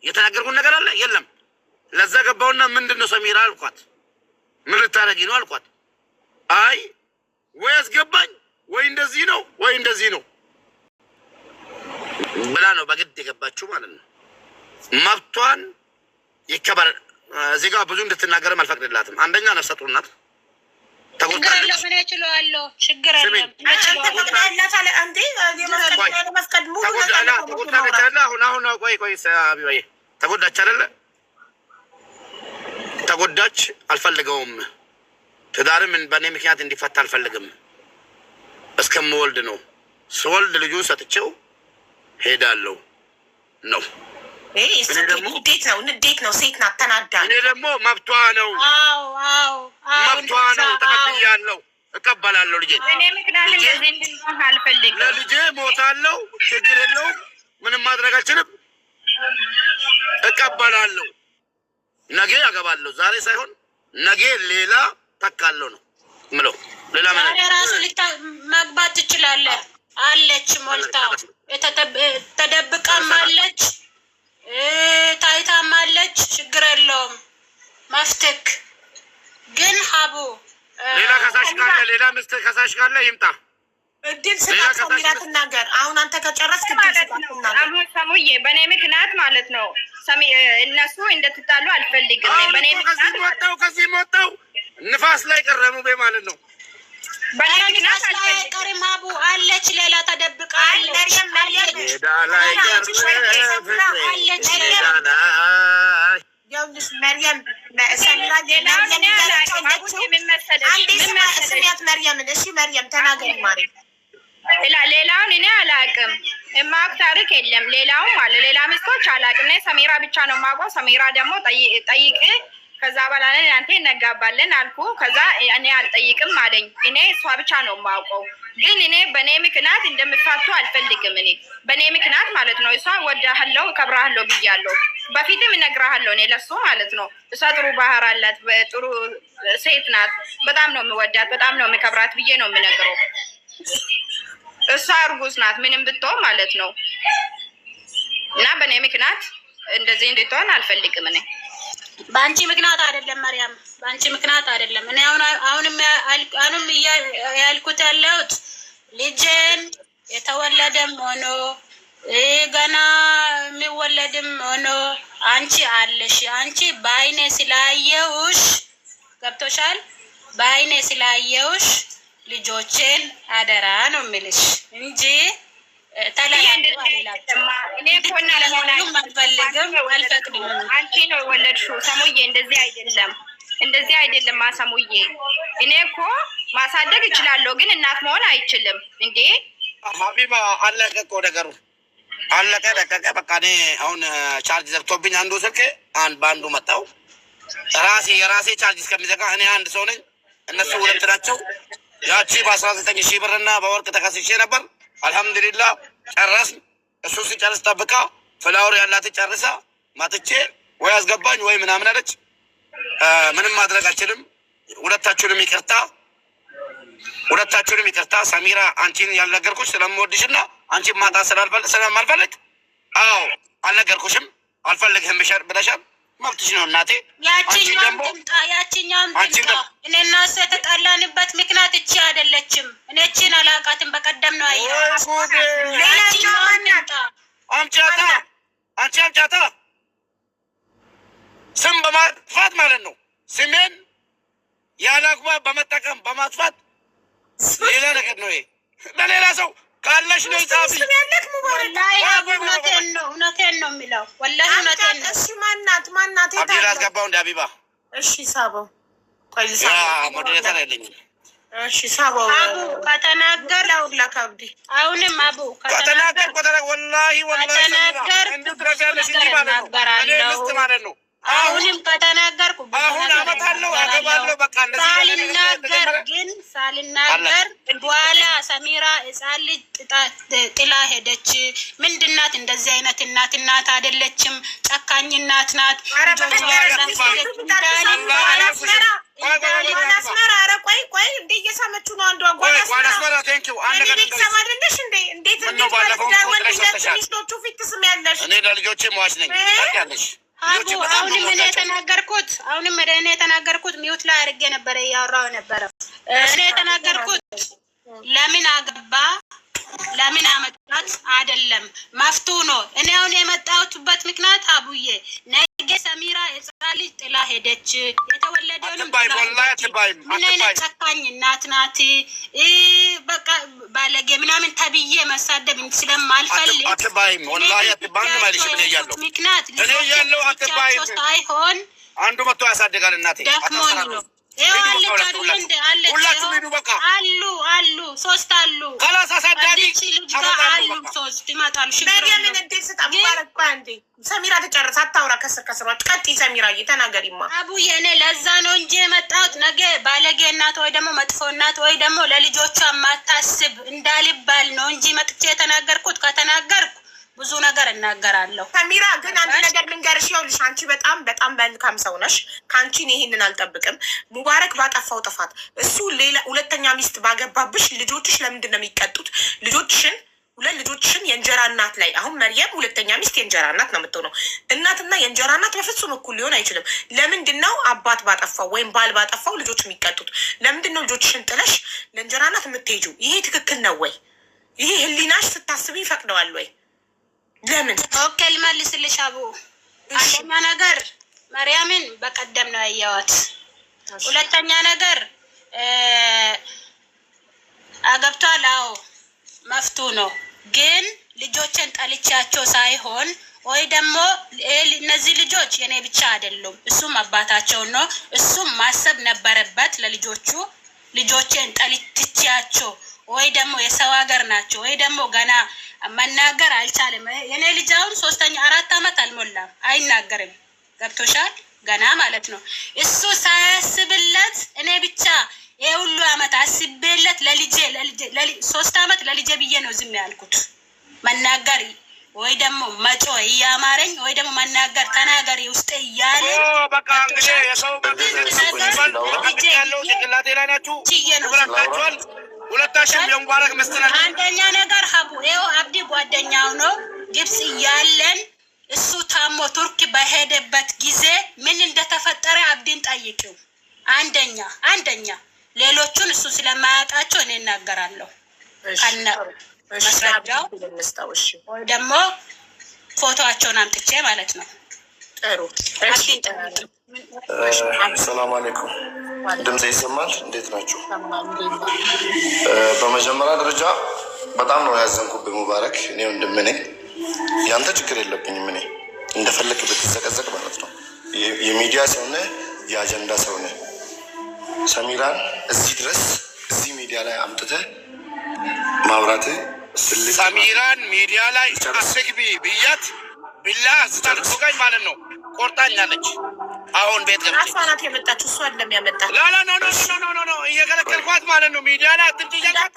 የተናገርኩን ነገር አለ የለም። ለዛ ገባውና ምንድን ነው ሰሚራ አልኳት። ምን ልታረጊ ነው አልኳት። አይ ወይ አስገባኝ ወይ እንደዚህ ነው ወይ እንደዚህ ነው ብላ ነው በግድ የገባችው ማለት ነው። መብቷን ይከበር። እዚህ ጋር ብዙ እንድትናገርም አልፈቅድላትም። አንደኛ ነፍሰ ጡር ናት፣ ተጎድታለች። ተጎዳች አይደለ? ተጎዳች። አልፈልገውም። ትዳርም በእኔ ምክንያት እንዲፈታ አልፈልግም። እስከምወልድ ነው። ስወልድ ልጁ ሰጥቼው ሄዳለሁ ነው። ንዴት ነው። ሴት ናት፣ ተናዳ። እኔ ደግሞ መብቷ ነው፣ መብቷ ነው። ተቀብያለሁ፣ እቀበላለሁ። ልጄ ለልጄ ሞታለሁ፣ ችግር የለውም፣ ምንም ማድረግ አልችልም፣ እቀበላለሁ። ነገ አገባለሁ፣ ዛሬ ሳይሆን ነገ ሌላ ተካለሁ ነው ምለው። ሌላ ራሱ ማግባት ትችላለህ። አለች ሞልታ ተደብቃም አለች ታይታም አለች። ችግር የለውም መፍትክ። ግን ሀቡ ሌላ ከሳሽ ካለ ሌላ ምስት ከሳሽ ካለ ይምጣ። እድል ስጣት ሰሚራ ትናገር። አሁን አንተ ከጨረስክ እድል ስጣት ትናገር። አሁን ሰሙዬ በእኔ ምክንያት ማለት ነው እነሱ እንደትጣሉ አልፈልግም። በእኔ ምክንያት ከዚህ ወጣው ንፋስ ላይ ቀረሙ ማለት ነው። በእኔ ምክንያት ቀሪም ሀቡ አለች ሌላ ተደብቃ አለች። ይኸውልሽ መርየም ስሚያት መርየምን። እሺ መርየም ተናገሪ ማሪ። ሌላውን እኔ አላቅም። የማውቅ ታሪክ የለም። ሌላውም አለ ሌላ ሚስቶች አላቅም። እኔ ሰሜራ ብቻ ነው የማውቀው። ሰሜራ ደግሞ ጠይቅ ከዛ በኋላ አንተ እነጋባለን አልኩ። ከዛ እኔ አልጠይቅም አለኝ። እኔ እሷ ብቻ ነው የማውቀው። ግን እኔ በእኔ ምክንያት እንደምፋቱ አልፈልግም። እኔ በእኔ ምክንያት ማለት ነው። እሷ ወዳሃለው እከብራሃለሁ ብያለሁ። በፊትም እነግርሃለሁ እኔ ለሱ ማለት ነው። እሷ ጥሩ ባህር አላት፣ ጥሩ ሴት ናት። በጣም ነው የምወዳት፣ በጣም ነው የምከብራት ብዬ ነው የምነግረው። እሷ እርጉዝ ናት ምንም ብትሆን ማለት ነው። እና በእኔ ምክንያት እንደዚህ እንድትሆን አልፈልግም እኔ። በአንቺ ምክንያት አይደለም መርያም፣ በአንቺ ምክንያት አይደለም። እኔ አሁንም ያልኩት ያለሁት ልጄን የተወለደም ሆኖ ገና የሚወለድም ሆኖ አንቺ አለሽ። አንቺ በአይኔ ስላየውሽ ገብቶሻል። በአይኔ ስላየውሽ ልጆቼን አደራ ነው የሚልሽ እንጂ አንቺ ነው የወለድሽው ሰሙዬ። እንደዚህ አይደለም፣ እንደዚህ አይደለም ሰሙዬ። እኔ እኮ ማሳደግ እችላለሁ፣ ግን እናት መሆን አይችልም እንዴ። ሀቢባ አለቀ እኮ ነገሩ፣ አለቀ ደቀቀ። በቃ እኔ አሁን ቻርጅ ዘግቶብኝ አንዱ ስልክ በአንዱ መጣው። የራሴ ቻርጅ እስከሚዘጋ እኔ አንድ ሰው ነኝ፣ እነሱ ሁለት ናቸው። ያቺ በ19,000 ብርና በወርቅ ተከስሼ ነበር። አልሐምዱሊላህ ጨረስን። እሱ ሲጨርስ ጠብቃ ፍላወር ያላት ጨርሳ ማጥቼ ወይ አስገባኝ ወይ ምናምን አለች። ምንም ማድረግ አልችልም። ሁለታችሁንም ይቅርታ። ሰሚራ አንቺን ያልነገርኩሽ ስለምወድሽና አንቺን ማጣት ስለማልፈልግ አዎ አልነገርኩሽም፣ አልፈልግህም ብለሻል። መብትሽ ነው እናቴ። ያቺኛውም ትምጣ። እኔ እና እሱ የተጣላንበት ምክንያት እቺ አይደለችም። እኔ እቺን አላውቃትም። በቀደም ነው አየኋት። አምጫታ ስም በማጥፋት ማለት ነው። ስሜን ያለ አግባብ በመጠቀም በማጥፋት ሌላ ነገር ነው። ይሄ ለሌላ ሰው ካለሽ ነው ጻፊ። እውነቴን ነው የሚለው። ወላሂ እውነቴን ነው። እሺ ማናት አብዲላ አስገባው እንደ ሀቢባ። እሺ ሳበው ሞዴሬተር የለኝም። እሺ ሳበው አቡ ከተናገር ለውላ ካብዲ አሁንም አቡ ከተናገር ወላሂ ከተናገር ማለት ነው። አሁንም ከተናገርኩ አሁን አመጣለሁ አገባለሁ። በቃ ሳልናገር በኋላ ሰሚራ ሕፃን ልጅ ጥላ ሄደች። ምንድናት? እንደዚህ አይነት እናት አይደለችም። ጨካኝ እናት ናት። ቆይ እንዴ እየሰማችሁ ነው? አንዷ እኔ ለልጆቼ መዋች ነኝ ያለሽ አሁንም እኔ የተናገርኩት ሚውት ላይ አድርጌ ነበረ፣ እያወራሁ ነበረ። እኔ የተናገርኩት ለምን አገባ ለምን አመጣት አይደለም፣ መፍቱ ነው። እኔ አሁን የመጣሁበት ምክንያት አቡዬ ነገ ሰሚራ ሕፃን ልጅ ጥላ ሄደች። የተወለደውንም ምን አይነት ጨካኝ እናት ናት። በቃ ባለጌ ምናምን ተብዬ መሳደብ ስለማልፈልግ ምክንያት ልጆቻቸው ሳይሆን አንዱ መጥቶ ያሳድጋል። እናቴ ደክሞኝ ነው። አሉ ሶስት አሉ። ሶስት ይመጣሉ። ሰሚራ ተጨርስ፣ አታውራ ከስር ቀጥይ። ሰሚራ እየተናገሪማ አቡዬ እኔ ለዛ ነው እንጂ የመጣሁት ነገ ባለጌ እናት ወይ ደግሞ መጥፎ እናት ወይ ደግሞ ለልጆቿ ማታስብ እንዳልባል ነው እንጂ መጥቼ የተናገርኩት። ከተናገርኩ ብዙ ነገር እናገራለሁ። ሰሚራ ግን አንድ ነገር ልንገርሽ፣ ይኸውልሽ አንቺ በጣም መልካም ሰው ነሽ። ከአንቺን ይሄንን አልጠብቅም። ሙባረክ ባጠፋው ጥፋት እሱ ሌላ ሁለተኛ ሚስት ባገባብሽ ልጆችሽ ለምንድን ነው የሚቀጡት? ሁለት ልጆችሽን የእንጀራ እናት ላይ አሁን መርየም ሁለተኛ ሚስት የእንጀራ እናት ነው የምትሆነው። እናትና የእንጀራ እናት በፍጹም እኩል ሊሆን አይችልም። ለምንድን ነው አባት ባጠፋው ወይም ባል ባጠፋው ልጆች የሚቀጡት? ለምንድን ነው ልጆችሽን ጥለሽ ለእንጀራ እናት የምትሄጂው? ይሄ ትክክል ነው ወይ? ይሄ ህሊናሽ ስታስቢ ይፈቅደዋል ወይ? ለምን? ኦኬ ልመልስልሽ አቡ። አንደኛ ነገር መርያምን በቀደም ነው ያየዋት። ሁለተኛ ነገር አገብቷል። አዎ መፍቱ ነው። ግን ልጆችን ጠልቻቸው ሳይሆን ወይ ደግሞ እነዚህ ልጆች የኔ ብቻ አይደሉም፣ እሱም አባታቸው ነው። እሱም ማሰብ ነበረበት ለልጆቹ። ልጆችን ጠልቻቸው ወይ ደግሞ የሰው ሀገር ናቸው ወይ ደግሞ ገና መናገር አልቻለም። የኔ ልጅ አሁን 4 አመት አልሞላም፣ አይናገርም። ገብቶሻል? ገና ማለት ነው። እሱ ሳያስብለት እኔ ብቻ የሁሉ አመት አስቤለት ለልጄ 3 አመት ለልጄ ብዬ ነው ዝም ያልኩት። መናገር ወይ ደግሞ መጮ እያማረኝ ወይ ደግሞ መናገር ተናገሪ ውስጥ እያለ በቃ እንግዲህ የሰው ያለው ጭንቅላቴ ላይ ናችሁ ብራካችኋል። ሁለታችሁም የሙባረክ መስተናል። አንደኛ ነገር ሀቡ ይኸው አብዲ ጓደኛው ነው። ግብጽ እያለን እሱ ታሞ ቱርክ በሄደበት ጊዜ ምን እንደተፈጠረ አብዲን ጠይቂው። አንደኛ ሌሎቹን እሱ ስለማያውቃቸው እኔ እናገራለሁ ከነ መስራጃው ወይ ደግሞ ፎቶአቸውን አምጥቼ ማለት ነው። ጥሩ ሰላም አለይኩም። ድምጽ ይሰማል? እንዴት ናችሁ? በመጀመሪያ ደረጃ በጣም ነው ያዘንኩብህ ሙባረክ። እኔ ወንድም ነኝ፣ ያንተ ችግር የለብኝም። እኔ እንደፈለክ ብትዘቀዘቅ ማለት ነው። የሚዲያ ሰው ነህ፣ የአጀንዳ ሰው ነህ። ሰሚራን እዚህ ድረስ እዚህ ሚዲያ ላይ አምጥተህ ማውራትህ ሰሚራን ሚዲያ ላይ አስግቢ ብያት ቢላ ስታልቆቃኝ ማለት ነው። ቆርጣኛለች። አሁን ቤት ገብቼ ራሷ ናት የመጣችው፣ እሷ አይደለም ያመጣት። ኖ እየከለከልኳት ማለት ነው። ሚዲያ ላይ አትምጪ እያልኳት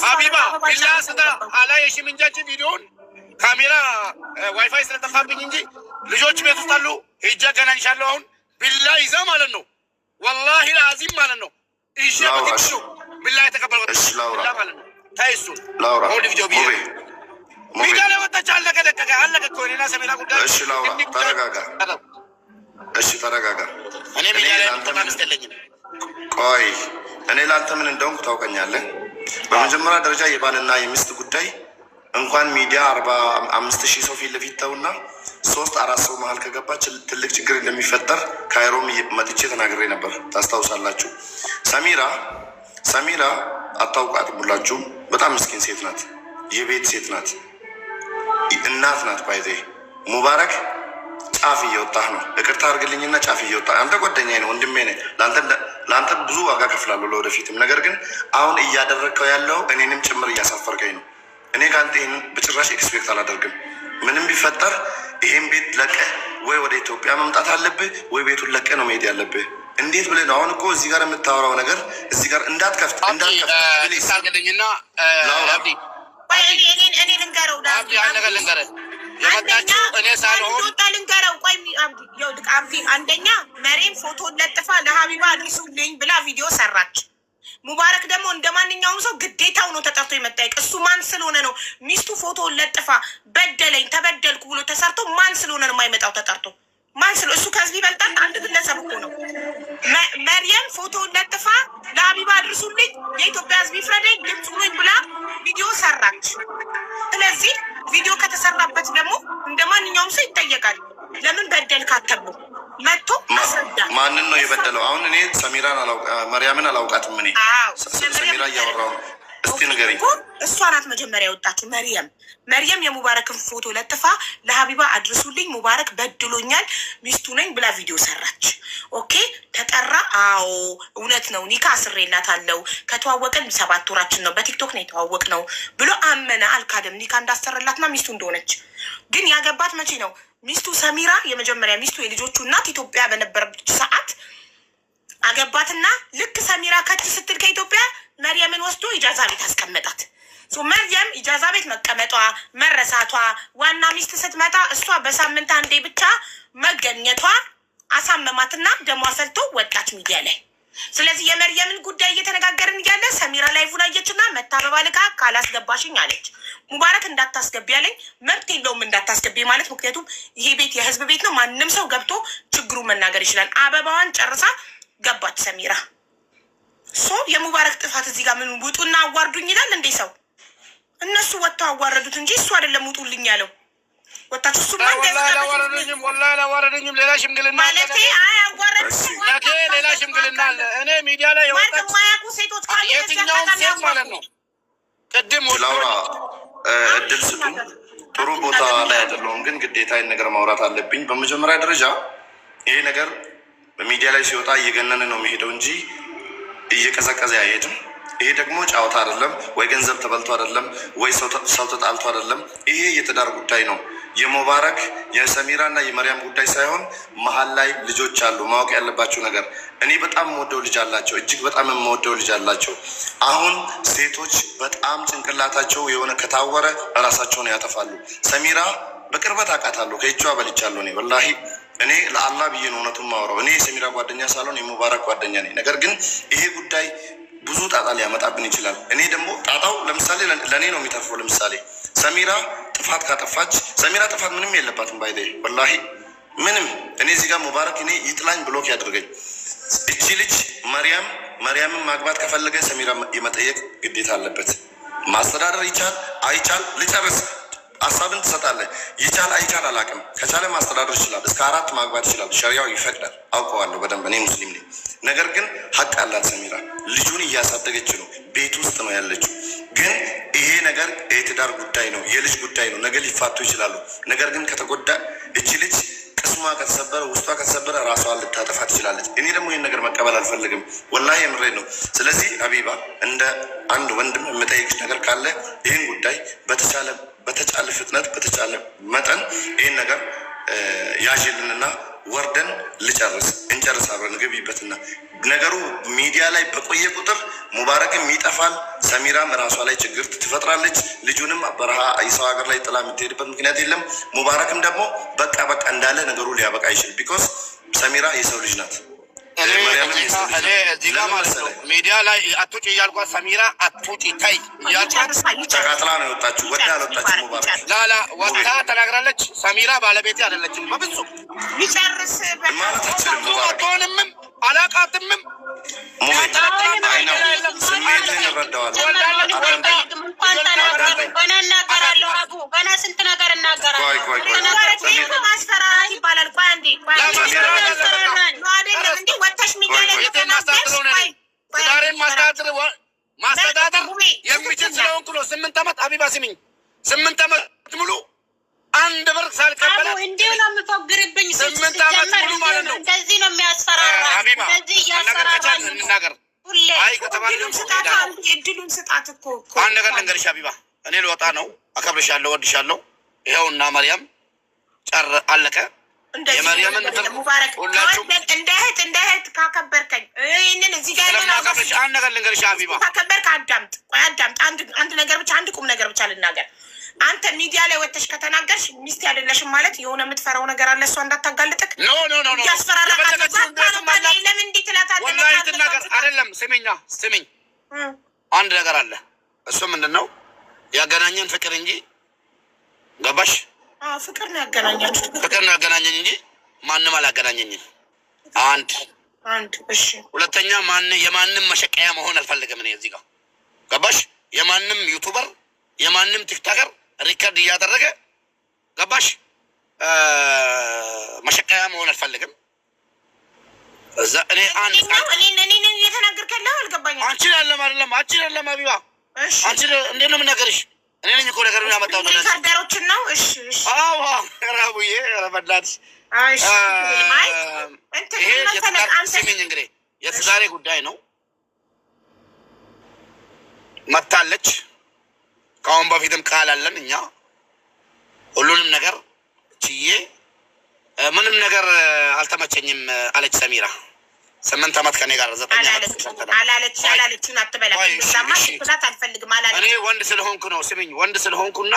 ሀቢባ ቢላ ስታ አላየሽም እንጃችን ቪዲዮውን ካሜራ ዋይፋይ ስለጠፋብኝ እንጂ ልጆች ቤት ውስጥ አሉ። ሂጅ አገናኝሻለሁ። አሁን ቢላ ይዛ ማለት ነው። ወላሂ ለአዚም ማለት ነው። ይዤ በትክክሉ ቢላ የተቀበልኩት ቢላ ማለት ነው። ታይሱ ላውራ ቪዲዮ ሚዲያ ላይ ወጣች። አለቀ ደቀቀ አለቀ እኮ እኔና ሰሜና ጉዳይ። እሺ ላውራ፣ ተረጋጋ። እሺ ተረጋጋ። እኔ ሚዲያ ላይ ተማምስት የለኝም። ቆይ እኔ ለአንተ ምን እንደሆንኩ ታውቀኛለህ። በመጀመሪያ ደረጃ የባልና የሚስት ጉዳይ እንኳን ሚዲያ 45,000 ሰው ፊት ለፊት ተውና 3-4 ሰው መሀል ከገባች ትልቅ ችግር እንደሚፈጠር ካይሮም መጥቼ ተናግሬ ነበር። ታስታውሳላችሁ። ሰሚራ አታውቃትም ሁላችሁም። በጣም ምስኪን ሴት ናት። የቤት ሴት ናት። እናት ናት። ባይዜ ሙባረክ ጫፍ እየወጣህ ነው። ይቅርታ አድርግልኝና ጫፍ እየወጣህ አንተ ጓደኛዬ ነው፣ ወንድሜ ነህ። ለአንተ ብዙ ዋጋ ከፍላለሁ ለወደፊትም። ነገር ግን አሁን እያደረግከው ያለው እኔንም ጭምር እያሳፈርከኝ ነው። እኔ ከአንተ ይህንን በጭራሽ ኤክስፔክት አላደርግም። ምንም ቢፈጠር ይሄን ቤት ለቀህ ወይ ወደ ኢትዮጵያ መምጣት አለብህ ወይ ቤቱን ለቀህ ነው መሄድ ያለብህ። እንዴት ብለህ ነው አሁን እኮ እዚህ ጋር የምታወራው ነገር እዚህ ጋር እንዳትከፍት ሳርግልኝና እኔ ልንገረው የመጣችው እኔ ሳልሆን ልንገረው። ቆይ አንደኛ መሬም ፎቶን ለጥፋ ለሀቢባ አድርሱልኝ ብላ ቪዲዮ ሰራች። ሙባረክ ደግሞ እንደ ማንኛውም ሰው ግዴታው ነው ተጠርቶ የመጠየቅ። እሱ ማን ስለሆነ ነው? ሚስቱ ፎቶን ለጥፋ በደለኝ ተበደልኩ ብሎ ተሰርቶ ማን ስለሆነ ነው የማይመጣው ተጠርቶ? ማን ስለ እሱ ከህዝብ ይበልጣል? አንድ ግለሰብ እኮ ነው። መርየም ፎቶን ለጥፋ ለሀቢባ አድርሱልኝ የኢትዮጵያ ህዝብ ይፍረደኝ ድምፅ ብሎኝ ብላ ቪዲዮ ሰራች። ስለዚህ ቪዲዮ ከተሰራበት ደግሞ እንደ ማንኛውም ሰው ይጠየቃል። ለምን በደልክ አተብሎ መጥቶ ማስረዳ። ማንን ነው የበደለው? አሁን እኔ መርያምን አላውቃትም። እኔ ሰሚራ እያወራሁ ነው። እስቲ ንገሪኝ። እሷ ናት መጀመሪያ የወጣችው መርየም የሙባረክን ፎቶ ለጥፋ ለሀቢባ አድርሱልኝ ሙባረክ በድሎኛል ሚስቱ ነኝ ብላ ቪዲዮ ሰራች። ኦኬ ተጠራ። አዎ እውነት ነው። ኒካ አስሬላታለሁ ከተዋወቅን 7 ወራችን ነው። በቲክቶክ ነው የተዋወቅ ነው ብሎ አመነ። አልካደም። ኒካ እንዳሰረላትና ሚስቱ እንደሆነች ግን ያገባት መቼ ነው? ሚስቱ ሰሚራ የመጀመሪያ ሚስቱ የልጆቹ እናት ኢትዮጵያ በነበረች ሰዓት አገባትና ልክ ሰሚራ ከች ስትል ከኢትዮጵያ መርየምን ወስዶ ኢጃዛ ቤት አስቀመጣት። መርየም ኢጃዛ ቤት መቀመጧ መረሳቷ ዋና ሚስት ስትመጣ እሷ በሳምንት አንዴ ብቻ መገኘቷ አሳመማትና ደሟ ፈልቶ ወጣች ሚዲያ ላይ። ስለዚህ የመርየምን ጉዳይ እየተነጋገርን እያለ ሰሚራ ላይቭ ላይ አየችና መታበባ ልካ ካላስገባሽኝ አለች። ሙባረክ እንዳታስገቢ ያለኝ መብት የለውም እንዳታስገቢ ማለት፣ ምክንያቱም ይሄ ቤት የህዝብ ቤት ነው። ማንም ሰው ገብቶ ችግሩን መናገር ይችላል። አበባዋን ጨርሳ ገባች ሰሚራ። የሙባረክ ጥፋት እዚህ ጋር ምን ውጡና አዋርዱኝ ይላል እንዴ ሰው? እነሱ ወጥተው አዋረዱት እንጂ እሱ አይደለም ውጡልኝ ያለው። ወጣችሁ እሱ አላዋረደኝም። ሌላ ሽምግልና ማለት ሌላ ሽምግልና አለ። እኔ ሚዲያ ላይ የማያውቁ ሴቶች የትኛውም ሴት ማለት ነው። ቅድም ላውራ እድል ስጡ። ጥሩ ቦታ ላይ አይደለሁም፣ ግን ግዴታ ይህን ነገር ማውራት አለብኝ። በመጀመሪያ ደረጃ ይሄ ነገር በሚዲያ ላይ ሲወጣ እየገነነ ነው የሚሄደው እንጂ እየቀዘቀዘ አይሄድም። ይሄ ደግሞ ጫወታ አይደለም ወይ ገንዘብ ተበልቶ አይደለም ወይ ሰው ተጣልቶ አይደለም። ይሄ የትዳር ጉዳይ ነው። የሙባረክ የሰሚራ እና የመርያም ጉዳይ ሳይሆን መሀል ላይ ልጆች አሉ። ማወቅ ያለባቸው ነገር እኔ በጣም የምወደው ልጅ አላቸው፣ እጅግ በጣም የምወደው ልጅ አላቸው። አሁን ሴቶች በጣም ጭንቅላታቸው የሆነ ከታወረ እራሳቸውን ያጠፋሉ። ሰሚራ በቅርበት አውቃታለሁ፣ ከእጇ በልቻለሁ። እኔ ወላሂ እኔ ለአላህ ብዬ ነው እውነቱን ማውራው። እኔ የሰሚራ ጓደኛ ሳልሆን የሙባረክ ጓደኛ ነኝ። ነገር ግን ይሄ ጉዳይ ብዙ ጣጣ ሊያመጣብን ይችላል። እኔ ደግሞ ጣጣው ለምሳሌ ለእኔ ነው የሚተርፈው። ለምሳሌ ሰሚራ ጥፋት ካጠፋች፣ ሰሚራ ጥፋት ምንም የለባትም ባይደ ወላሂ ምንም። እኔ እዚህ ጋር ሙባረክ እኔ ይጥላኝ ብሎክ ያድርገኝ። እቺ ልጅ መርያምን ማግባት ከፈለገ ሰሚራ የመጠየቅ ግዴታ አለበት። ማስተዳደር ይቻል አይቻል ልጨርስ ሀሳብን ትሰጣለህ። ይቻል አይቻል አላውቅም። ከቻለ ማስተዳደር ይችላል። እስከ 4 ማግባት ይችላል። ሸሪያው ይፈቅዳል። አውቀዋለሁ በደንብ እኔ ሙስሊም ነኝ። ነገር ግን ሀቅ አላት ሰሚራ። ልጁን እያሳደገች ነው፣ ቤት ውስጥ ነው ያለችው። ግን ይሄ ነገር የትዳር ጉዳይ ነው፣ የልጅ ጉዳይ ነው። ነገ ሊፋቱ ይችላሉ። ነገር ግን ከተጎዳ እቺ ልጅ ቅስሟ ከተሰበረ፣ ውስጧ ከተሰበረ ራሷን ልታጠፋ ትችላለች። እኔ ደግሞ ይህን ነገር መቀበል አልፈልግም። ወላሂ የምሬ ነው። ስለዚህ ሀቢባ እንደ አንድ ወንድም የምጠይቅሽ ነገር ካለ ይህን ጉዳይ በተቻለ ፍጥነት በተቻለ መጠን ይህን ነገር ያዥልንና ወርደን እንጨርስ አብረን ግቢበትና ነገሩ ሚዲያ ላይ በቆየ ቁጥር ሙባረክም ይጠፋል፣ ሰሚራም ራሷ ላይ ችግር ትፈጥራለች። ልጁንም በረሃ የሰው ሀገር ላይ ጥላ የምትሄድበት ምክንያት የለም። ሙባረክም ደግሞ በቃ እንዳለ ነገሩ ሊያበቃ ይችል። ቢኮዝ ሰሚራ የሰው ልጅ ናት። እኔ እዚህ ጋር ማለት ነው ሚዲያ ላይ አትውጭ እያልኳት ሰሚራ አትውጭ ታይ እያልኳት ተቃጥላ ነው የወጣችሁ። ወዳ አልወጣችሁ። ሙባረክ ላላ ወጣ ተናግራለች። ሰሚራ ባለቤቴ አይደለችም። በብዙ ይጨርስ ማለት አትችልም። ሙባረክ አትሆንምም፣ አላቃትምም። ስሜትን እረዳዋለሁ። ገና ስንት ነገር እናገራለሁ። ማስፈራራት ይባላል። ቆይ አንዴ ማስተዳደር የሚችል ስለሆንኩ ነው። 8 ዓመት ሀቢባ ስሚኝ፣ 8 ዓመት ሙሉ አንድ ብር ሳልቀበል እንዲሁ ነው የምፎግርብኝ። 8 ዓመት ሙሉ ማለት ነው። እንደዚህ ነው የሚያስፈራራ። ሀቢባ እንደዚህ እያስፈራራ እንናገር። አይ ከተባለ እድሉን ስጣት እኮ። አንድ ነገር ልንገርሽ ሀቢባ፣ እኔ ልወጣ ነው። አከብርሻለሁ፣ ወድሻለሁ። ይኸውና መርያም አለቀ። የመርያምን ሙባረክ ሁላችሁም እንደ እህት ካከበርከኝ ይህንን እዚህ ጋር አንድ ነገር ልንገርሽ ሀቢባ፣ ካከበርክ አዳምጥ። አንድ ነገር ብቻ አንድ ቁም ነገር ብቻ ልናገር። አንተ ሚዲያ ላይ ወጥተሽ ከተናገርሽ ሚስት አይደለሽም ማለት የሆነ የምትፈራው ነገር አለ። እሷ እንዳታጋልጥክ ኖ እያስፈራራ ለምን እንዲህ ትላታለህ? ወላሂ ትናገር አይደለም። ስሚኝ አንድ ነገር አለ። እሱ ምንድን ነው? ያገናኘን ፍቅር እንጂ ገባሽ? ፍቅር ነው ያገናኛችሁ። ፍቅር ነው ያገናኘኝ እንጂ ማንም አላገናኘኝም። አንድ እሺ። ሁለተኛ የማንም መሸቀያ መሆን አልፈልግም። እኔ እዚህ ጋር ገባሽ? የማንም ዩቱበር የማንም ቲክቶከር ሪከርድ እያደረገ ገባሽ? መሸቀያ መሆን አልፈልግም። እዛ እኔ እኔ እየተናገርክ ያለው አልገባኝም። አንቺ አይደለም ሀቢባ፣ አንቺ እንዴት ነው የምናገርሽ? እኔ ነኝ እኮ ነገሩን ያመጣው ነው። ሪከርደሮችን ነው። እሺ አዎ ራቡዬ ረበዳት። ይሄ ስሚኝ እንግዲህ የትዳሬ ጉዳይ ነው። መታለች። ከአሁን በፊትም ቃል አለን እኛ ሁሉንም ነገር ችዬ ምንም ነገር አልተመቸኝም አለች ሰሚራ። 8 ዓመት ከኔ ጋር 9 ዓመት አላለችን አትበላ። አልፈልግም አላለች። እኔ ወንድ ስለሆንኩ ነው። ስሚኝ ወንድ ስለሆንኩና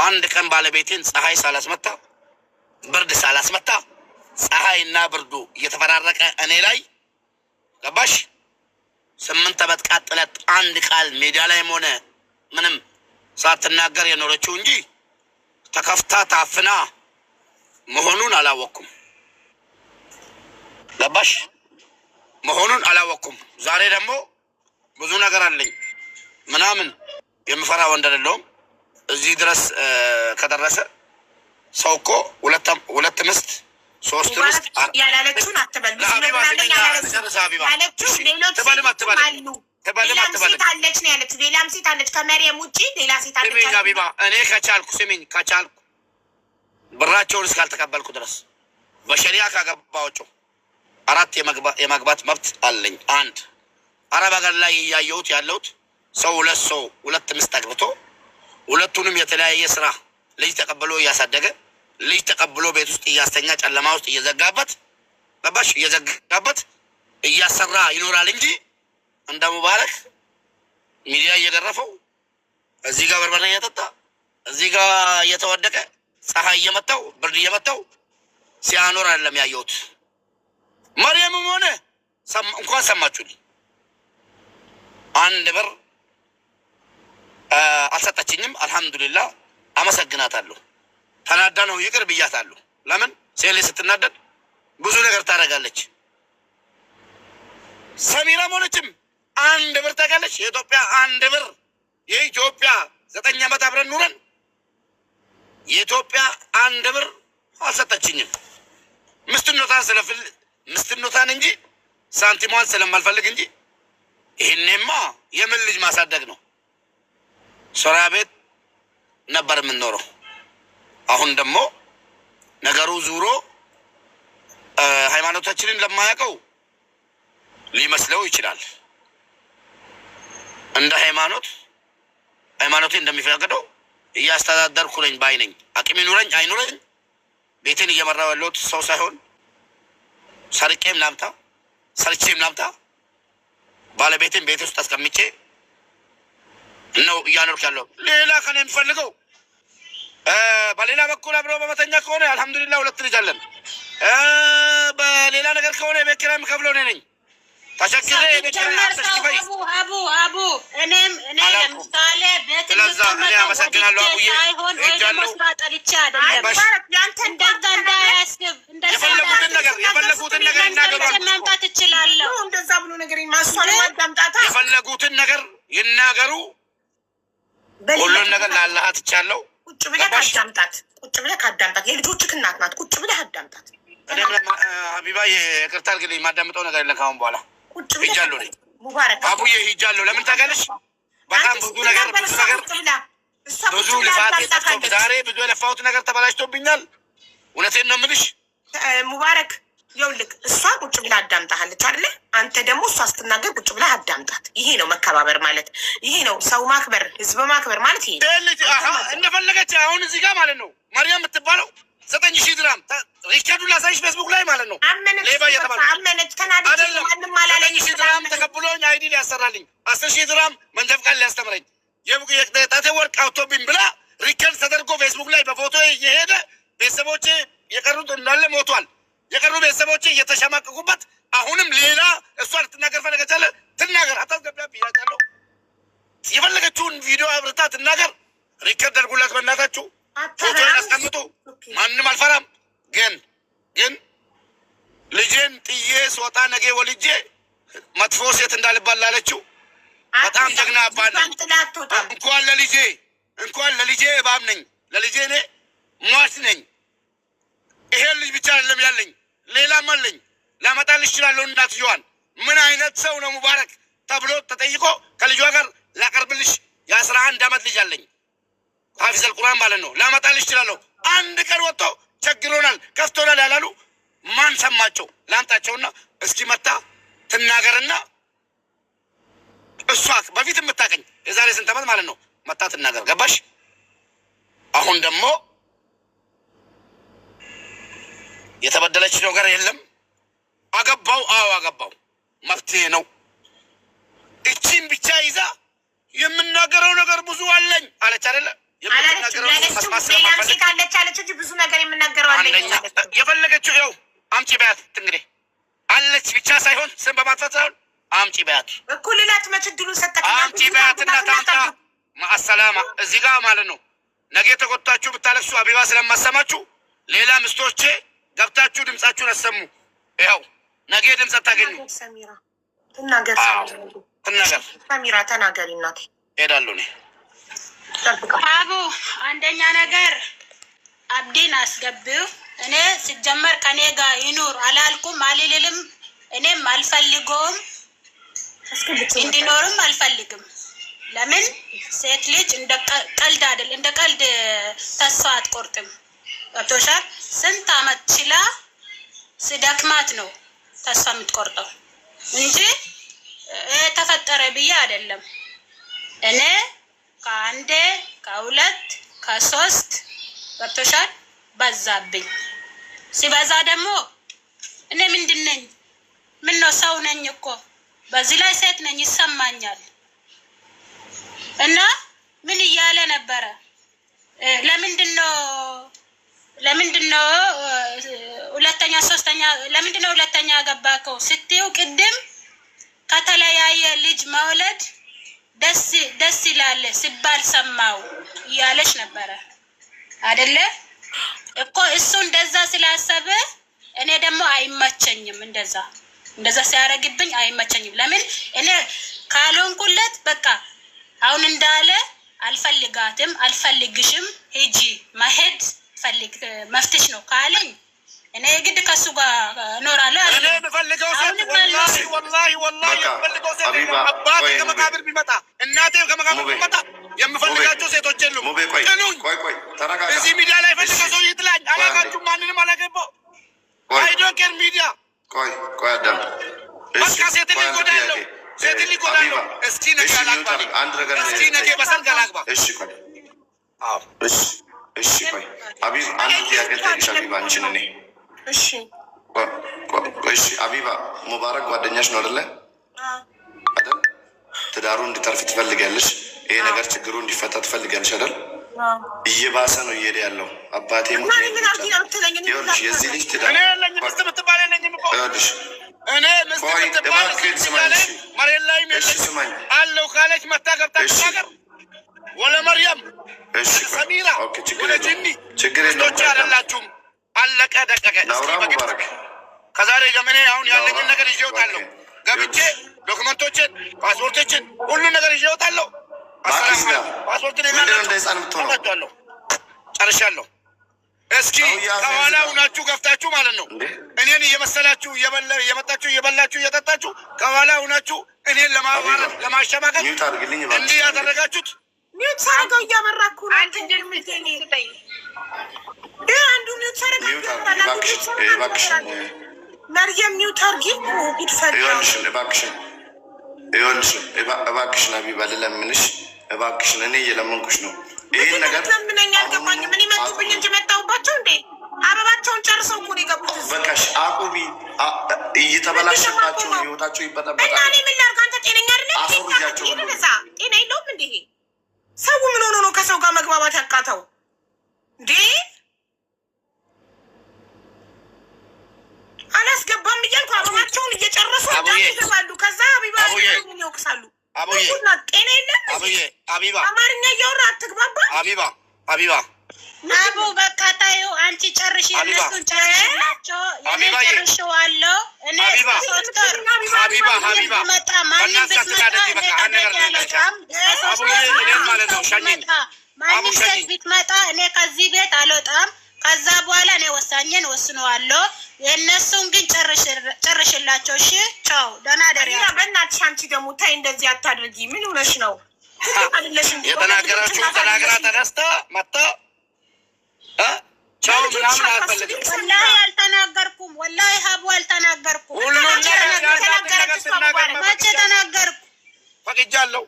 አንድ ቀን ባለቤቴን ፀሐይ ሳላስመታ ብርድ ሳላስመታ ፀሐይና ብርዱ እየተፈራረቀ እኔ ላይ ገባሽ 8 ዓመት ቃጥለት አንድ ቃል ሜዳ ላይም ሆነ ምንም ሳትናገር የኖረችው እንጂ ተከፍታ ታፍና መሆኑን አላወቅኩም። ገባሽ መሆኑን አላወቅኩም። ዛሬ ደግሞ ብዙ ነገር አለኝ ምናምን የምፈራ ወንድ አይደለሁም። እዚህ ድረስ ከደረሰ ሰው እኮ ሁለት ምስት 3 ምስት ያላለችውን አትበል። ሌላም ሴት አለች ከመርየም ውጭ ሌላ ሴት አለች። ሀቢባ እኔ ከቻልኩ ስሚኝ ከቻልኩ ብራቸውን እስካልተቀበልኩ ድረስ በሸሪያ ካገባቸው 4 የማግባት መብት አለኝ። 1 አረብ ሀገር ላይ እያየሁት ያለሁት ሰው ሁለት ሚስት አግብቶ ሁለቱንም የተለያየ ስራ ልጅ ተቀብሎ እያሳደገ ልጅ ተቀብሎ ቤት ውስጥ እያስተኛ ጨለማ ውስጥ እየዘጋበት በባሽ እየዘጋበት እያሰራ ይኖራል እንጂ እንደ ሙባረክ ሚዲያ እየገረፈው እዚህ ጋር በርበሬ እየጠጣ እዚህ ጋር እየተወደቀ ፀሐይ እየመታው ብርድ እየመታው ሲያኖር አይደለም ያየሁት። መርየምም ሆነ እንኳን ሰማችሁልኝ አንድ ብር አልሰጠችኝም። አልሐምዱሊላህ አመሰግናታለሁ። ተናዳ ነው ይቅር ብያታለሁ። ለምን ሴሌ ስትናደድ ብዙ ነገር ታደርጋለች። ሰሚራም ሆነችም አንድ ብር ታውቃለች። የኢትዮጵያ አንድ ብር የኢትዮጵያ 9 ዓመት አብረን ኑረን የኢትዮጵያ አንድ ብር አልሰጠችኝም። ምስትኖታን እንጂ ሳንቲሟን ስለማልፈልግ እንጂ ይህኔማ የምን ልጅ ማሳደግ ነው። ሶሪያ ቤት ነበር የምንኖረው። አሁን ደግሞ ነገሩ ዙሮ ሃይማኖታችንን ለማያውቀው ሊመስለው ይችላል። እንደ ሃይማኖቴ እንደሚፈቅደው እያስተዳደርኩ ነኝ ባይ ነኝ። አቅም ይኑረኝ አይኑረኝ ቤቴን እየመራው ያለሁት ሰው ሳይሆን ሰርቄም ላምጣ ሰርቼም ላምጣ ባለቤቴን ቤት ውስጥ አስቀምጬ ነው እያኖርክ ያለው። ሌላ ከኔ የሚፈልገው በሌላ በኩል አብሮ በመተኛ ከሆነ አልሐምዱሊላህ 2 ልጅ አለን። በሌላ ነገር ከሆነ የቤት ኪራይ የምከፍለው እኔ ነኝ። ተቸግሬ የቤት ኪራይ አስተሽፈይ አቡ እኔም ለምሳሌ ቤት እኔ አመሰግናለሁ አቡዬ እጃለሁ። የፈለጉትን ነገር ይናገሩ። ማምጣት እችላለሁ። እንደዛ ብሎ ነገር ማስዋል የፈለጉትን ነገር ይናገሩ። ሁሉን ነገር ለአላህ ትቻለሁ። ቁጭ ብለህ አዳምጣት። ቁጭ ብለህ አዳምጣት። የልጆችህ እናት ናት። ቁጭ ብለህ አዳምጣት። እኔም ሀቢባ ይቅርታ አድርግልኝ። የማዳምጠው ነገር የለም ካሁን በኋላ ሂጃለሁ። ነኝ ሙባረክ አቡዬ ሂጃለሁ። ለምን ታውቂያለሽ? በጣም ብዙ ልፋት የጠፍቶ ዛሬ ብዙ የለፋሁት ነገር ተበላሽቶብኛል። እውነቴን ነው የምልሽ ሙባረክ። ይኸውልህ እሷ ቁጭ ብላ አዳምጣሃለች አይደለ? አንተ ደግሞ እሷ ስትናገር ቁጭ ብላ አዳምጣት። ይሄ ነው መከባበር ማለት፣ ይሄ ነው ሰው ማክበር፣ ህዝብ ማክበር ማለት ይሄ ነው። እንደፈለገች አሁን እዚህ ጋር ማለት ነው መርያም የምትባለው 9,000 ድራም ሪከርዱ ላሳይሽ ፌስቡክ ላይ ማለት ነው። ሌባ አመነች ተናደች። ማንም አላለኝ። 9,000 ድራም ተቀብሎኝ አይዲ ሊያሰራልኝ 10,000 ድራም መንጃ ፈቃድ ሊያስተምረኝ የጣቴ ወርቅ አውቶብኝ ብላ ሪከርድ ተደርጎ ፌስቡክ ላይ በፎቶ እየሄደ ቤተሰቦቼ የቀሩት እንዳለ ሞቷል። የቀሩ ቤተሰቦቼ እየተሸማቀቁበት አሁንም ሌላ እሷ ልትናገር ፈለገቻለ ትናገር። አታስገቢያ ብያታለሁ። የፈለገችውን ቪዲዮ አብርታ ትናገር። ሪከርድ አድርጉላት በእናታችሁ። ፎቶ ያስቀምጡ። ማንም አልፈራም። ግን ልጄን ጥዬ ስወጣ ነገ ወልጄ መጥፎ ሴት እንዳልባል ላለችው በጣም ጀግና አባት ነኝ። እንኳን ለልጄ እባብ ነኝ። ለልጄ እኔ ሟች ነኝ። ይሄን ልጅ ብቻ አይደለም ያለኝ ሌላም አለኝ። ላመጣልሽ እችላለሁ። እናትየዋን ምን አይነት ሰው ነው ሙባረክ ተብሎ ተጠይቆ ከልጇ ጋር ላቀርብልሽ የ11 ዓመት ልጅ አለኝ። ሀፊዘል ቁርአን ማለት ነው። ላመጣልሽ እችላለሁ። አንድ ቀን ወጥቶ ቸግሮናል ከፍቶናል ያላሉ ማን ሰማቸው? ላምጣቸውና እስኪ መታ ትናገርና እሷ በፊት የምታቀኝ የዛሬ ስንት ዓመት ማለት ነው መታ ትናገር። ገባሽ? አሁን ደግሞ የተበደለች ነገር የለም። አገባው። አዎ አገባው፣ መፍትሄ ነው። እቺን ብቻ ይዛ የምናገረው ነገር ብዙ አለኝ አለች አይደለ? የምናገረው ብዙ ነገር የምናገረው አለኝ። የፈለገችው ይኸው አምጪ በያት። እንግዲህ አለች ብቻ ሳይሆን ስም በማጥፋት ሳይሆን አምጪ በያት። እኩልላት መች እድሉን ሰጠ። አምጪ በያትና ታምጣ። ማሰላማ እዚህ ጋር ማለት ነው። ነገ ተቆጣችሁ ብታለቅሱ አቢባ ስለማሰማችሁ ሌላ ምስቶቼ ገብታችሁ ድምጻችሁን አሰሙ። ይኸው ነገ ድምጽ አታገኙ። ትናገር ሰሚራ ተናገሪ። እናቴ ሄዳለሁ እኔ አቡ። አንደኛ ነገር አብዲን አስገቢው። እኔ ሲጀመር ከኔ ጋር ይኑር አላልኩም አልልልም። እኔም አልፈልገውም እንዲኖርም አልፈልግም። ለምን ሴት ልጅ እንደ ቀልድ አይደል፣ እንደ ቀልድ ተስፋ አትቆርጥም። ገብቶሻል? ስንት አመት ችላ ስደክማት ነው ተስፋ የምትቆርጠው እንጂ ተፈጠረ ብዬ አይደለም። እኔ ከአንዴ ከሁለት ከሶስት ገብቶሻል በዛብኝ። ሲበዛ ደግሞ እኔ ምንድን ነኝ? ምን ነው ሰው ነኝ እኮ በዚህ ላይ ሴት ነኝ ይሰማኛል። እና ምን እያለ ነበረ? ለምንድነው ሁለተኛ ሶስተኛ ለምንድነው ሁለተኛ ገባከው ስትይው ቅድም ከተለያየ ልጅ መውለድ ደስ ይላል ሲባል ሰማው እያለች ነበረ አይደለ እኮ። እሱ እንደዛ ስላሰበ እኔ ደግሞ አይመቸኝም። እንደዛ ሲያደርግብኝ አይመቸኝም። ለምን እኔ ካልሆንኩለት በቃ አሁን እንዳለ አልፈልጋትም፣ አልፈልግሽም፣ ሂጂ መሄድ ፈልግ መፍትሽ ነው ካለኝ እኔ ግድ ከሱ ጋር እኖራለሁ። እኔ የምፈልገው ሴት ወላሂ የምፈልገው ሴት አባቴ ከመቃብር ቢመጣ እናቴ ከመቃብር ቢመጣ የምፈልጋቸው ሴቶች የሉም። ቆይ ተረጋጋ። እዚህ ሚዲያ ላይ ፈልገው ሰው ይጥላኝ። አላቃችሁ ማንንም አላገባው። አይ ዶንት ኬር ሚዲያ። ቆይ አዳም በቃ ሴት ሊጎዳለው ሴት ሊጎዳለው። እስኪ ነገ አላግባ አንድ ነገር እስኪ ነገ በሰርግ አላግባ። እሺ ቆይ እሺ ቆይ አቢብ አንድ ጥያቄ ጠይቅሻለሁ። አቢባ አንቺን እኔ እሺ አቢባ ሙባረክ ጓደኛሽ ነው አይደለ? አይደል? ትዳሩ እንዲተርፍ ትፈልጊያለሽ። ይሄ ነገር ችግሩ እንዲፈታ ትፈልጊያለሽ አይደል? እየባሰ ነው እየሄደ ያለው። አባቴ ይኸውልሽ የዚህ ልጅ ትዳር ምስት ምትባል ይኸውልሽ እኔ ምስት ምትባል መሬት ላይ ስማኝ አለው ካለች መታ ገብታ ነገር ወለ መርያም ሰሚራ ወለ ጅኒ ችግር የላችሁም። አለቀ ደቀቀ። ሙባረክ ከዛሬ ገመኔ አሁን ያለኝን ነገር ይዤ እወጣለሁ። ገብቼ ዶክመንቶችን ፓስፖርቶችን ሁሉ ነገር ይዤ እወጣለሁ። ፓስፖርት ነው ጨርሻለሁ። እስኪ ከኋላ ሁናችሁ ገፍታችሁ ማለት ነው እኔን እየመሰላችሁ እየመጣችሁ እየበላችሁ እየጠጣችሁ ከኋላ ሁናችሁ እኔን ለማዋረድ ለማሸማቀቅ እንዲህ ያደረጋችሁት ሚውት ሳረገው እያመራኩ ነው። አንድ እንደምትኝ ስጠኝ አንዱ ሚውት ሳረገው እባክሽን መርየም ሚውት አርጊ ይድፈል። እባክሽን አቢባ ልለምንሽ እባክሽን፣ እኔ እየለመንኩሽ ነው። ይሄን ነገር ለምነኛ አልገባኝ። ምን ይመጡብኝ እንጂ መጣሁባቸው እንዴ? አበባቸውን ጨርሰው እኮ ነው የገቡት። በቃሽ አቁቢ። እየተበላሽባቸው ህይወታቸው ይበጠበጣል። እና እኔ ምን ላድርግ? አንተ ጤነኛ አይደለ? አስሩያቸው ይነሳ ጤና የለውም እንዴ? ሰው ምን ሆኖ ነው ከሰው ጋር መግባባት ያቃተው እንዴ? አላስገባም እያልኩ አበባቸውን እየጨረሱ ይገባሉ። ከዛ አቢባ ምን ይወቅሳሉ? ጤና የለም። አቢባ አማርኛ እያወራ አትግባባ። አቢባ አቡ በቃ ታዩ። አንቺ ጨርሽ፣ የእነሱን ጨርሽላቸው። እኔ ጨርሼዋለሁ። እኔ ብትመጣ ማንም ሴት ብትመጣ እኔ ከዚህ ቤት አልወጣም። ከዛ በኋላ እኔ ወሳኝን ወስነዋለሁ። የእነሱን ግን ጨርሽላቸው። እሺ ቻው፣ ደህና ደሪ። በእናትሽ አንቺ ደግሞ ታይ እንደዚህ አታድርጊ። ምን ሆነሽ ነው? የተናገራችሁ ተናግራ ተነስታ መጣ ቻው ምናምን አልፈልግም። ወላሂ አልተናገርኩም። ወላሂ ሀቡ አልተናገርኩም። መቼ ተናገርኩ? ፈቅጃለሁ።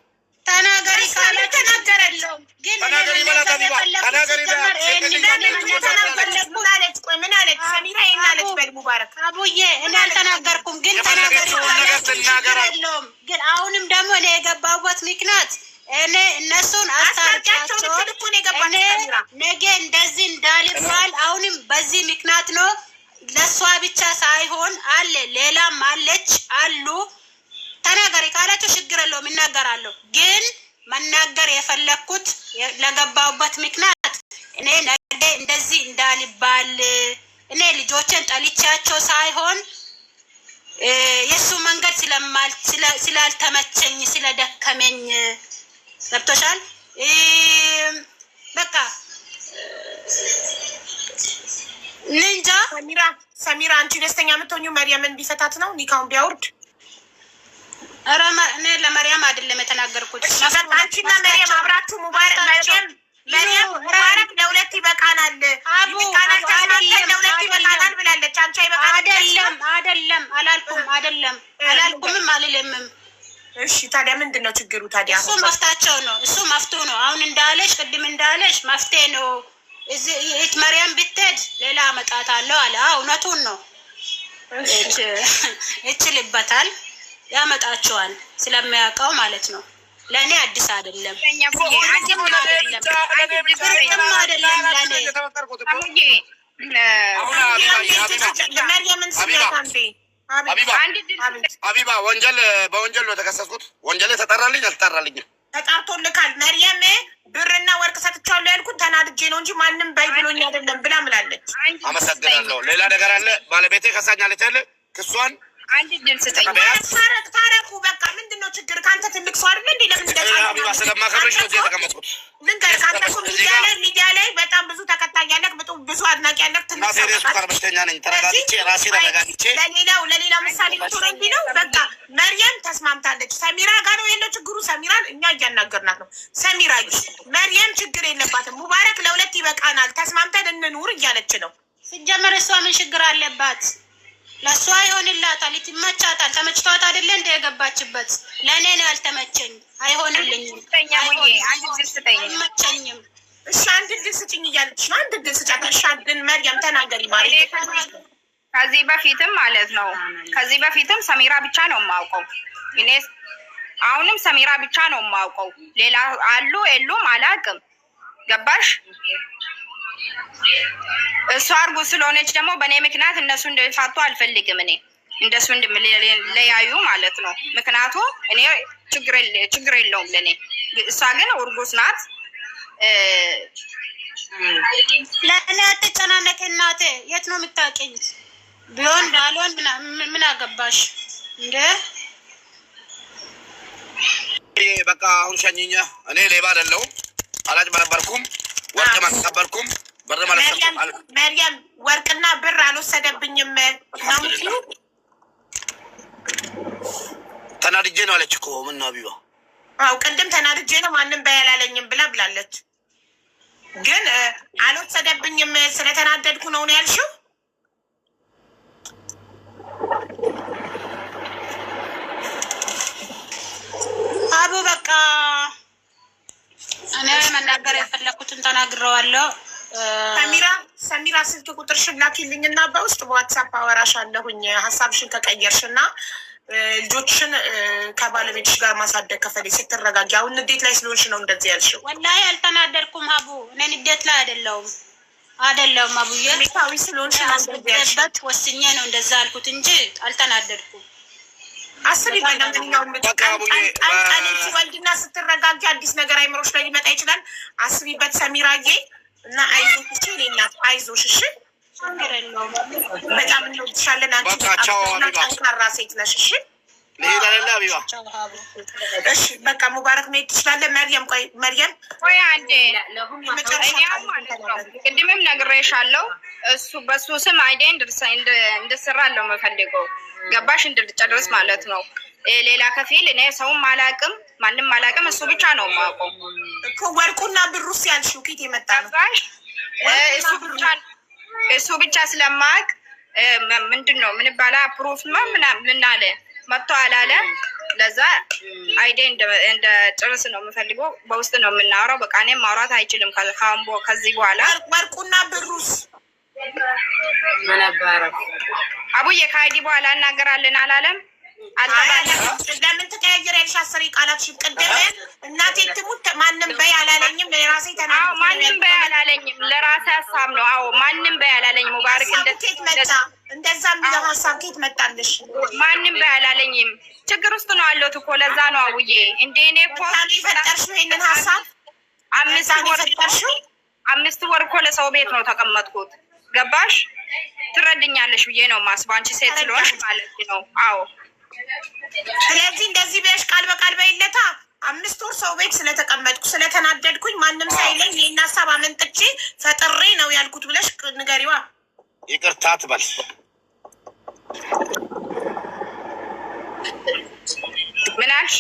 ተናገሪ ካለ ተናገረለሁ። ግን ተናገሪ ማለት አቢባ ተናገሪ ማለት ምን አለች ሰሚራ? ይሄን አለች በል ሙባረክ አቡዬ እኔ አልተናገርኩም። ግን ተናገሪ ካለ ግን አሁንም ደግሞ እኔ የገባሁበት ምክንያት እኔ እነሱን አስታርቂያቸው ነገ እንደዚህ እንዳልባል አሁንም በዚህ ምክንያት ነው። ለእሷ ብቻ ሳይሆን አለ ሌላም አለች አሉ። ተናገሪ ካላቸው ችግር የለውም እናገራለሁ። ግን መናገር የፈለግኩት ለገባሁበት ምክንያት እኔ ነገ እንደዚህ እንዳልባል እኔ ልጆችን ጠልቻቸው ሳይሆን የእሱ መንገድ ስላልተመቸኝ ስለደከመኝ ገብቶሻል። በቃ ንንጃ ሰሚራ አንቺ ደስተኛ የምትሆኚው መርየምን ቢፈታት ነው ኒካውን ቢያወርድ? ኧረ እኔ ለመርያም አይደለም የተናገርኩት። አንቺና መርየም አብራችሁ ሙባረክ ሙባረክ ለሁለት ይበቃናል ለሁለት ይበቃናል ብላለች። አንቺ አይበቃ አይደለም አላልኩም አልልምም። ታዲያ ምንድን ነው ችግሩ ታዲያ? እሱ መፍታቸው ነው። እሱ መፍቱ ነው። አሁን እንዳለሽ ቅድም እንዳለሽ መፍትሄ ነው። እዚህ መርያም ብትሄድ ሌላ አመጣታለሁ አለ። እውነቱን ነው። ይችልበታል፣ ያመጣቸዋል ስለሚያውቀው ማለት ነው። ለእኔ አዲስ አይደለም፣ ሀቢባ በወንጀል ነው የተከሰስኩት። ወንጀል ተጠራልኝ አልተጠራልኝም? ተጣርቶልካል። መርየም ብርና ወርቅ ሰጥቻለሁ ያልኩት ተናድጄ ነው እንጂ ማንም በይ ብሎኝ አይደለም ብላ ምላለች። አመሰግናለሁ። ሌላ ነገር አለ? ባለቤቴ ከሳኛለች አለ ክሷን አንድ ድል ስጠኝ። ታረቁ በቃ። ምንድን ነው ችግር? ከአንተ ትልቅ ሰው አይደለ እንዴ? ለምን ሀቢባ ስለማከብርሽ ነው እዚህ የተቀመጥኩት። ልንገርህ፣ ከአንተ እኮ ሚዲያ ላይ በጣም ብዙ ተከታይ ያለህ፣ ብዙ አድናቂ ያለህ ትልቅ ሰው ሱካር በሽተኛ ነኝ። ተረጋግቼ ራሴ ተረጋግቼ ለሌላ ምሳሌ ብትሆን እንዲ ነው። በቃ መርየም ተስማምታለች። ሰሚራ ጋር ነው የለው ችግሩ። ሰሚራን እኛ እያናገርናት ነው። ሰሚራ መርየም ችግር የለባትም። ሙባረክ ለሁለት ይበቃናል፣ ተስማምተን እንኑር እያለች ነው። ሲጀመር እሷ ምን ችግር አለባት? ለእሷ ይሆንላታል፣ ይመቻታል። ተመችቷት አይደለ እንደ የገባችበት። ለእኔ ነው ያልተመቸኝ። አይሆንልኝም፣ አይመቸኝም። እሺ አንድ ድል ስጭኝ እያለች ነው። አንድ ድል ስጫት። እሺ አንድን መርየም ተናገሪ ማለት ከዚህ በፊትም ማለት ነው። ከዚህ በፊትም ሰሚራ ብቻ ነው የማውቀው እኔ። አሁንም ሰሚራ ብቻ ነው የማውቀው። ሌላ አሉ የሉም አላውቅም። ገባሽ? እሷ እርጉዝ ስለሆነች ደግሞ በእኔ ምክንያት እነሱ እንደፋቱ አልፈልግም። እኔ እንደሱ እንደምለያዩ ማለት ነው። ምክንያቱ እኔ ችግር የለውም ለእኔ። እሷ ግን እርጉዝ ናት። ለእኔ አትጨናነቅ እናቴ። የት ነው የምታውቂኝ? ቢሆን ባልሆን ምን አገባሽ እንደ በቃ አሁን ሸኝኛ። እኔ ሌባ አይደለሁም፣ አላጭበረበርኩም፣ ወርቅ አልተቀበልኩም። መርየም ወርቅና ብር አልወሰደብኝም ነው። ተናድጄ ነው አለች እኮ። ምን ነው ሀቢባ? አው ቅድም ተናድጄ ነው ማንም በያላለኝም ብላለች። ግን አልወሰደብኝም ስለተናደድኩ ነው ያልሽው። አቡ በቃ እኔ መናገር የፈለኩትን ተናግረዋለሁ። ሰሚራ ስልክ ቁጥርሽን ላኪልኝና በውስጥ በዋትሳፕ አወራሻለሁኝ። ሀሳብሽን ከቀየርሽ እና ልጆችሽን ከባለቤትሽ ጋር ማሳደግ ከፈለግሽ ስትረጋጊ። አሁን ንዴት ላይ ስለሆንሽ ነው እንደዚህ ያልሽው። ወላሂ አልተናደድኩም ሀቡ። እኔ ንዴት ላይ አይደለሁም አቡዬ። ስሜታዊ ስለሆንሽ ነው እንደዚህ ያልሽው። ወስኜ ነው እንደዛ አልኩት እንጂ አልተናደድኩም። አስቢ በለምኛውም ቀን ሲወልድና ስትረጋጊ አዲስ ነገር አይምሮሽ ላይ ሊመጣ ይችላል። አስቢበት ሰሚራዬ። እና አይዞሽ ሌናት አይዞሽ። እሺ በጣም እንወድሻለን። አንቺ ጠንካራ ሴት ነሽ። እሺ እሺ በቃ ሙባረክ መሄድ ትችላለህ። መርየም ቆይ አንዴ። ቅድምም ነግሬሻለሁ። እሱ በሱ ስም አይዴ እንድሰራለሁ የምፈልገው ገባሽ? እንድጨርስ ማለት ነው። ሌላ ከፊል እኔ ሰውም አላውቅም፣ ማንም አላውቅም። እሱ ብቻ ነው የማውቀው እኮ። ወርቁና ብሩስ ያልሽው ኬት የመጣ ነው? እሱ ብቻ ስለማውቅ ምንድን ነው ምን ባላ ፕሩፍ ምን አለ መጥቶ አላለ። ለዛ አይዴ እንደ ጨርስ ነው የምፈልገው። በውስጥ ነው የምናወራው። በቃ እኔም ማውራት አይችልም ከዚህ በኋላ። ወርቁና ብሩስ አቡዬ ከአይዲ በኋላ እናገራለን አላለም? ለምን ትቀያየሪያለሽ? አስሬ ቃላትሽን ቅድም እናቴ ትሙት ማንም በይ አላለኝም። ለራሴ ተናግሬ ማንም በይ አላለኝም። ለራሴ ሀሳብ ነው። አዎ ማንም በይ አላለኝም። ሙባረክ ኬት መጣ? እንደዛ የሚለው ሀሳብ ኬት መጣልሽ? ማንም በይ አላለኝም። ችግር ውስጥ ነው አለሁት እኮ። ለዛ ነው አቡዬ። እንደ እኔ እኮ ፈጠርሽው ይሄንን ሀሳብ። 5 ወር እኮ ለሰው ቤት ነው ተቀመጥኩት። ገባሽ? ትረድኛለሽ ብዬ ነው ማስበው። አንቺ ሴት ስለሆንሽ ማለት ነው። አዎ ስለዚህ እንደዚህ ብለሽ ቃል በቃል በይለታ። 5 ወር ሰው ቤት ስለተቀመጥኩ ስለተናደድኩኝ ማንም ሳይለኝ ይህን ሀሳብ አመንጥቼ ፈጥሬ ነው ያልኩት ብለሽ ንገሪዋ። ይቅርታ ትበል። ምን አልሽ?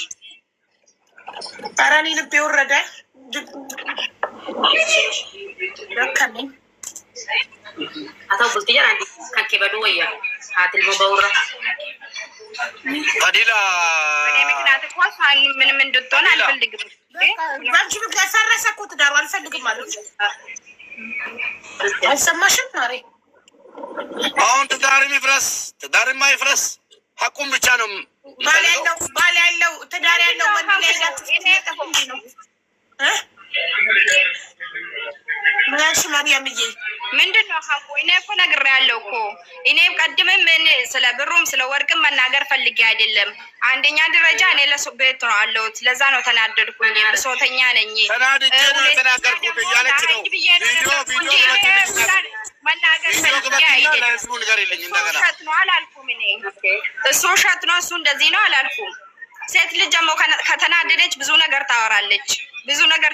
ኧረ እኔ ልቤ ወረደ። ደከመኝ። atau buktinya nanti kaki badu ya hatil mau bawa ፈዲላ ምክንያት እኮ ምንም እንድትሆን አልፈልግም። ባንቺ ምክንያት ፈረሰ እኮ ትዳሩ አልፈልግም ማለት አልሰማሽም? ማሬ አሁን ትዳርም ይፍረስ ትዳርማ ይፍረስ፣ ሀቁም ብቻ ነው። ባል ያለው ትዳር ያለው ወንድ ላይ ነው። ምንሽ ማርያምዬ ምንድን ነው ሀቁ? እኔ እኮ ነግሬያለሁ እኮ እኔም ቀድምም ምን ስለ ብሩም ስለ ወርቅም መናገር ፈልጌ አይደለም። አንደኛ ደረጃ እኔ ለሰው ቤት ነው አለሁት። ለዛ ነው ተናደድኩኝ። ብሶተኛ ነኝ። ተናድጄ ነው የተናገርኩት እያለች ነው። መናገር ፈልጌ አይደለም። ውሸት ነው አላልኩም እኔ። እሱ ውሸት ነው፣ እሱ እንደዚህ ነው አላልኩም። ሴት ልጅ ደግሞ ከተናደደች ብዙ ነገር ታወራለች፣ ብዙ ነገር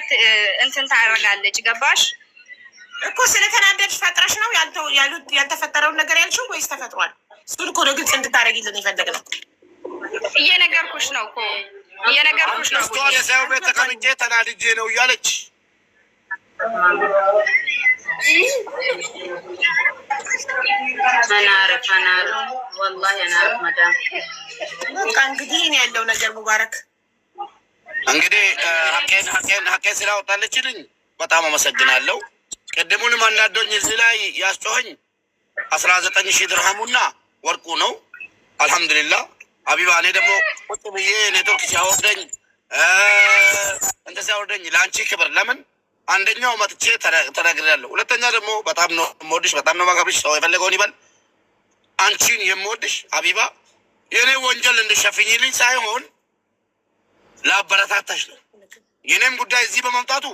እንትን ታደርጋለች። ገባሽ እኮ ስለተናደድሽ ፈጥረሽ ነው ያልተፈጠረውን ነገር ያልሽው ወይስ ተፈጥሯል? እሱን እኮ ነው ግልጽ እንድታደርጊልን የፈለግነው። እየነገርኩሽ ነው እኮ እየነገርኩሽ ነው። የሰው ቤት ተቀምጬ ተናድጄ ነው እያለች አናር ወላሂ አናር ማዳም በቃ እንግዲህ እኔ ያለው ነገር ሙባረክ እንግዲህ ሀቄን ስላወጣለችልኝ በጣም አመሰግናለሁ። ቅድሙንም አናዶኝ እዚህ ላይ ያስጮኸኝ 19,000 ድርሃሙና ወርቁ ነው። አልሐምዱሊላህ አቢባ እኔ ደግሞ ቁጭ ብዬ ኔትወርክ ሲያወርደኝ እንተ ሲያወርደኝ ለአንቺ ክብር ለምን አንደኛው መጥቼ ተናግሬያለሁ። ሁለተኛ ደግሞ በጣም ነው የምወድሽ፣ በጣም ነው ማከብርሽ። ሰው የፈለገውን ይበል። አንቺን የምወድሽ አቢባ የኔ ወንጀል እንድሸፍኝልኝ ሳይሆን ለአበረታታሽ ነው። የኔም ጉዳይ እዚህ በመምጣቱ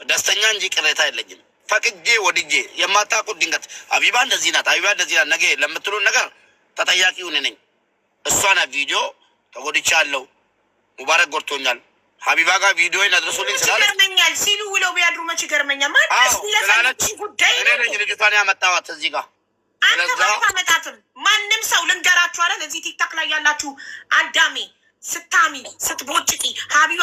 ደስተኛ እንጂ ቅሬታ የለኝም። ፈቅጄ ወድጄ የማታውቁት ድንገት አቢባ እንደዚህ ናት፣ አቢባ እንደዚህ ናት ነገ ለምትሉን ነገር ተጠያቂው እኔ ነኝ። እሷን ቪዲዮ ተጎድቻለሁ፣ ሙባረክ ጎድቶኛል፣ ሀቢባ ጋር ቪዲዮ አድርሱልኝ ስላለች ይገርመኛል ሲሉ ውለው ቢያድሩ መች ይገርመኛል። ስላለች እኔ ነኝ ልጅቷን ያመጣኋት እዚህ ጋር። አንተ አመጣትም ማንም ሰው ልንገራችሁ አይደል? እዚህ ቲክታክ ላይ ያላችሁ አዳሜ ስታሚ ስትቦጭቂ ሀቢባ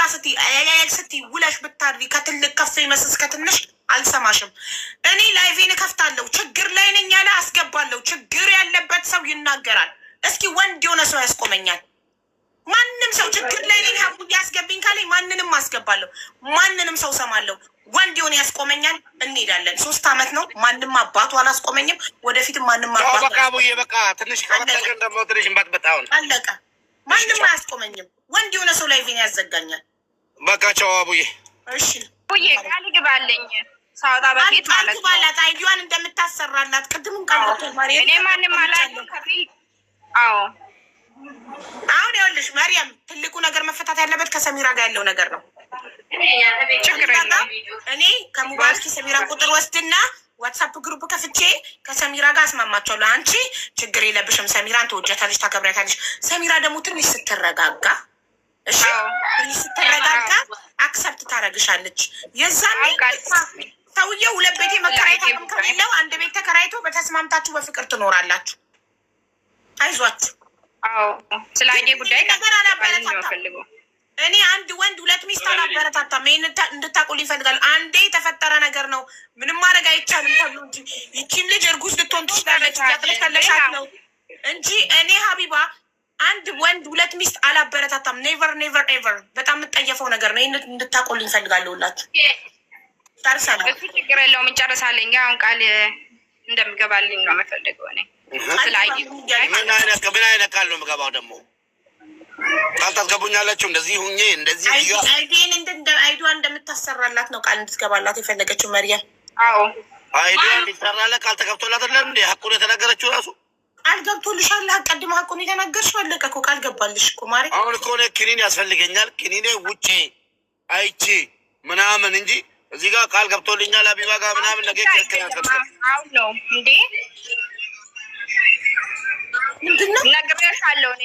ስቲ ውለሽ ብታድሪ ከትልቅ ከፍ ይመስስ ከትንሽ አልሰማሽም። እኔ ላይቬን እከፍታለሁ። ችግር ላይ ነኝ ያለ አስገባለሁ። ችግር ያለበት ሰው ይናገራል። እስኪ ወንድ የሆነ ሰው ያስቆመኛል። ማንም ሰው ችግር ላይ ነኝ ሀቡ ያስገብኝ ካለኝ ማንንም አስገባለሁ። ማንንም ሰው ሰማለሁ። ወንድ የሆነ ያስቆመኛል። እንሄዳለን። 3 አመት ነው። ማንም አባቱ አላስቆመኝም። ወደፊትም ማንም አባቱ በቃ አቡዬ በቃ ትንሽ ከመጠቀም ደግሞ ትንሽ እንበጥበጣውን አለቀ። ማንም አያስቆመኝም። ወንድ የሆነ ሰው ላይቬን ያዘጋኛል። በቃ ቻው አቡዬ። እሺ አቡዬ ቃል ግባልኝ ሳውጣ በፊት ማለት ነው። ባላት አይዲዋን እንደምታሰራላት ቅድምም ቃል ማርያም እኔ ማንም አላልኩም ከፊል አዎ አሁን ይኸውልሽ ማርያም ትልቁ ነገር መፈታት ያለበት ከሰሚራ ጋር ያለው ነገር ነው። ችግር የለም። እኔ ከሙባረክ የሰሚራን ቁጥር ወስድና ዋትሳፕ ግሩፕ ከፍቼ ከሰሚራ ጋር አስማማቸዋለሁ። አንቺ ችግር የለብሽም፣ ሰሚራን ትወጃታለሽ፣ ታከብሪያታለሽ። ሰሚራ ደግሞ ትንሽ ስትረጋጋ እሺ ትንሽ ስትረጋጋ አክሰፕት ታረግሻለች። የዛኔ ሰውዬው 2 ቤት መከራየት ከሌለው 1 ቤት ተከራይቶ በተስማምታችሁ በፍቅር ትኖራላችሁ። አይዟችሁ። አዎ ስለ አይኔ ጉዳይ ነገር አላበረታታም። እኔ 1 ወንድ 2 ሚስት አላበረታታም። ይሄን እንድታቁልኝ ይፈልጋል። አንዴ የተፈጠረ ነገር ነው፣ ምንም ማድረግ አይቻልም ተብሎ እንጂ ይቺም ልጅ እርጉዝ ልትሆን ትችላለች። ያጥለቀለሻት ነው እንጂ እኔ ሀቢባ 1 ወንድ 2 ሚስት አላበረታታም። ኔቨር ኔቨር ኤቨር። በጣም የምጠየፈው ነገር ነው። ይሄን እንድታቁልኝ ይፈልጋለሁ። ሁላችሁ ታርሰናል። እሱ ችግር የለውም እንጨርሳለን። አሁን ቃል እንደምገባልኝ ነው የምፈልገው እኔ ምን አይነት ቃል ነው የምገባው? ደግሞ ቃል ታስገቡኛላችሁ። እንደዚህ ሁኜ እንደዚህ አይዲዋን እንደምታሰራላት ነው ቃል እንድትገባላት የፈለገችው መርያም። አዎ አይዲዋን እንዲሰራላት ቃል ተገብቶላት አይደለም እንዴ? ሀቁን የተናገረችው ራሱ ቃል ገብቶልሻል። ቀድማ ሀቁን የተናገርሽው አለቀ እኮ ቃል ገባልሽ እኮ ማሪ። አሁን እኮ እኔ ክኒን ያስፈልገኛል። ክኒኔ ውጪ አይቼ ምናምን እንጂ እዚህ ጋር ቃል ገብቶልኛል አቢባ ጋር ምናምን ነገ አሁን ነው እንዴ? ምንድነው ነግሬሻለሁ እኔ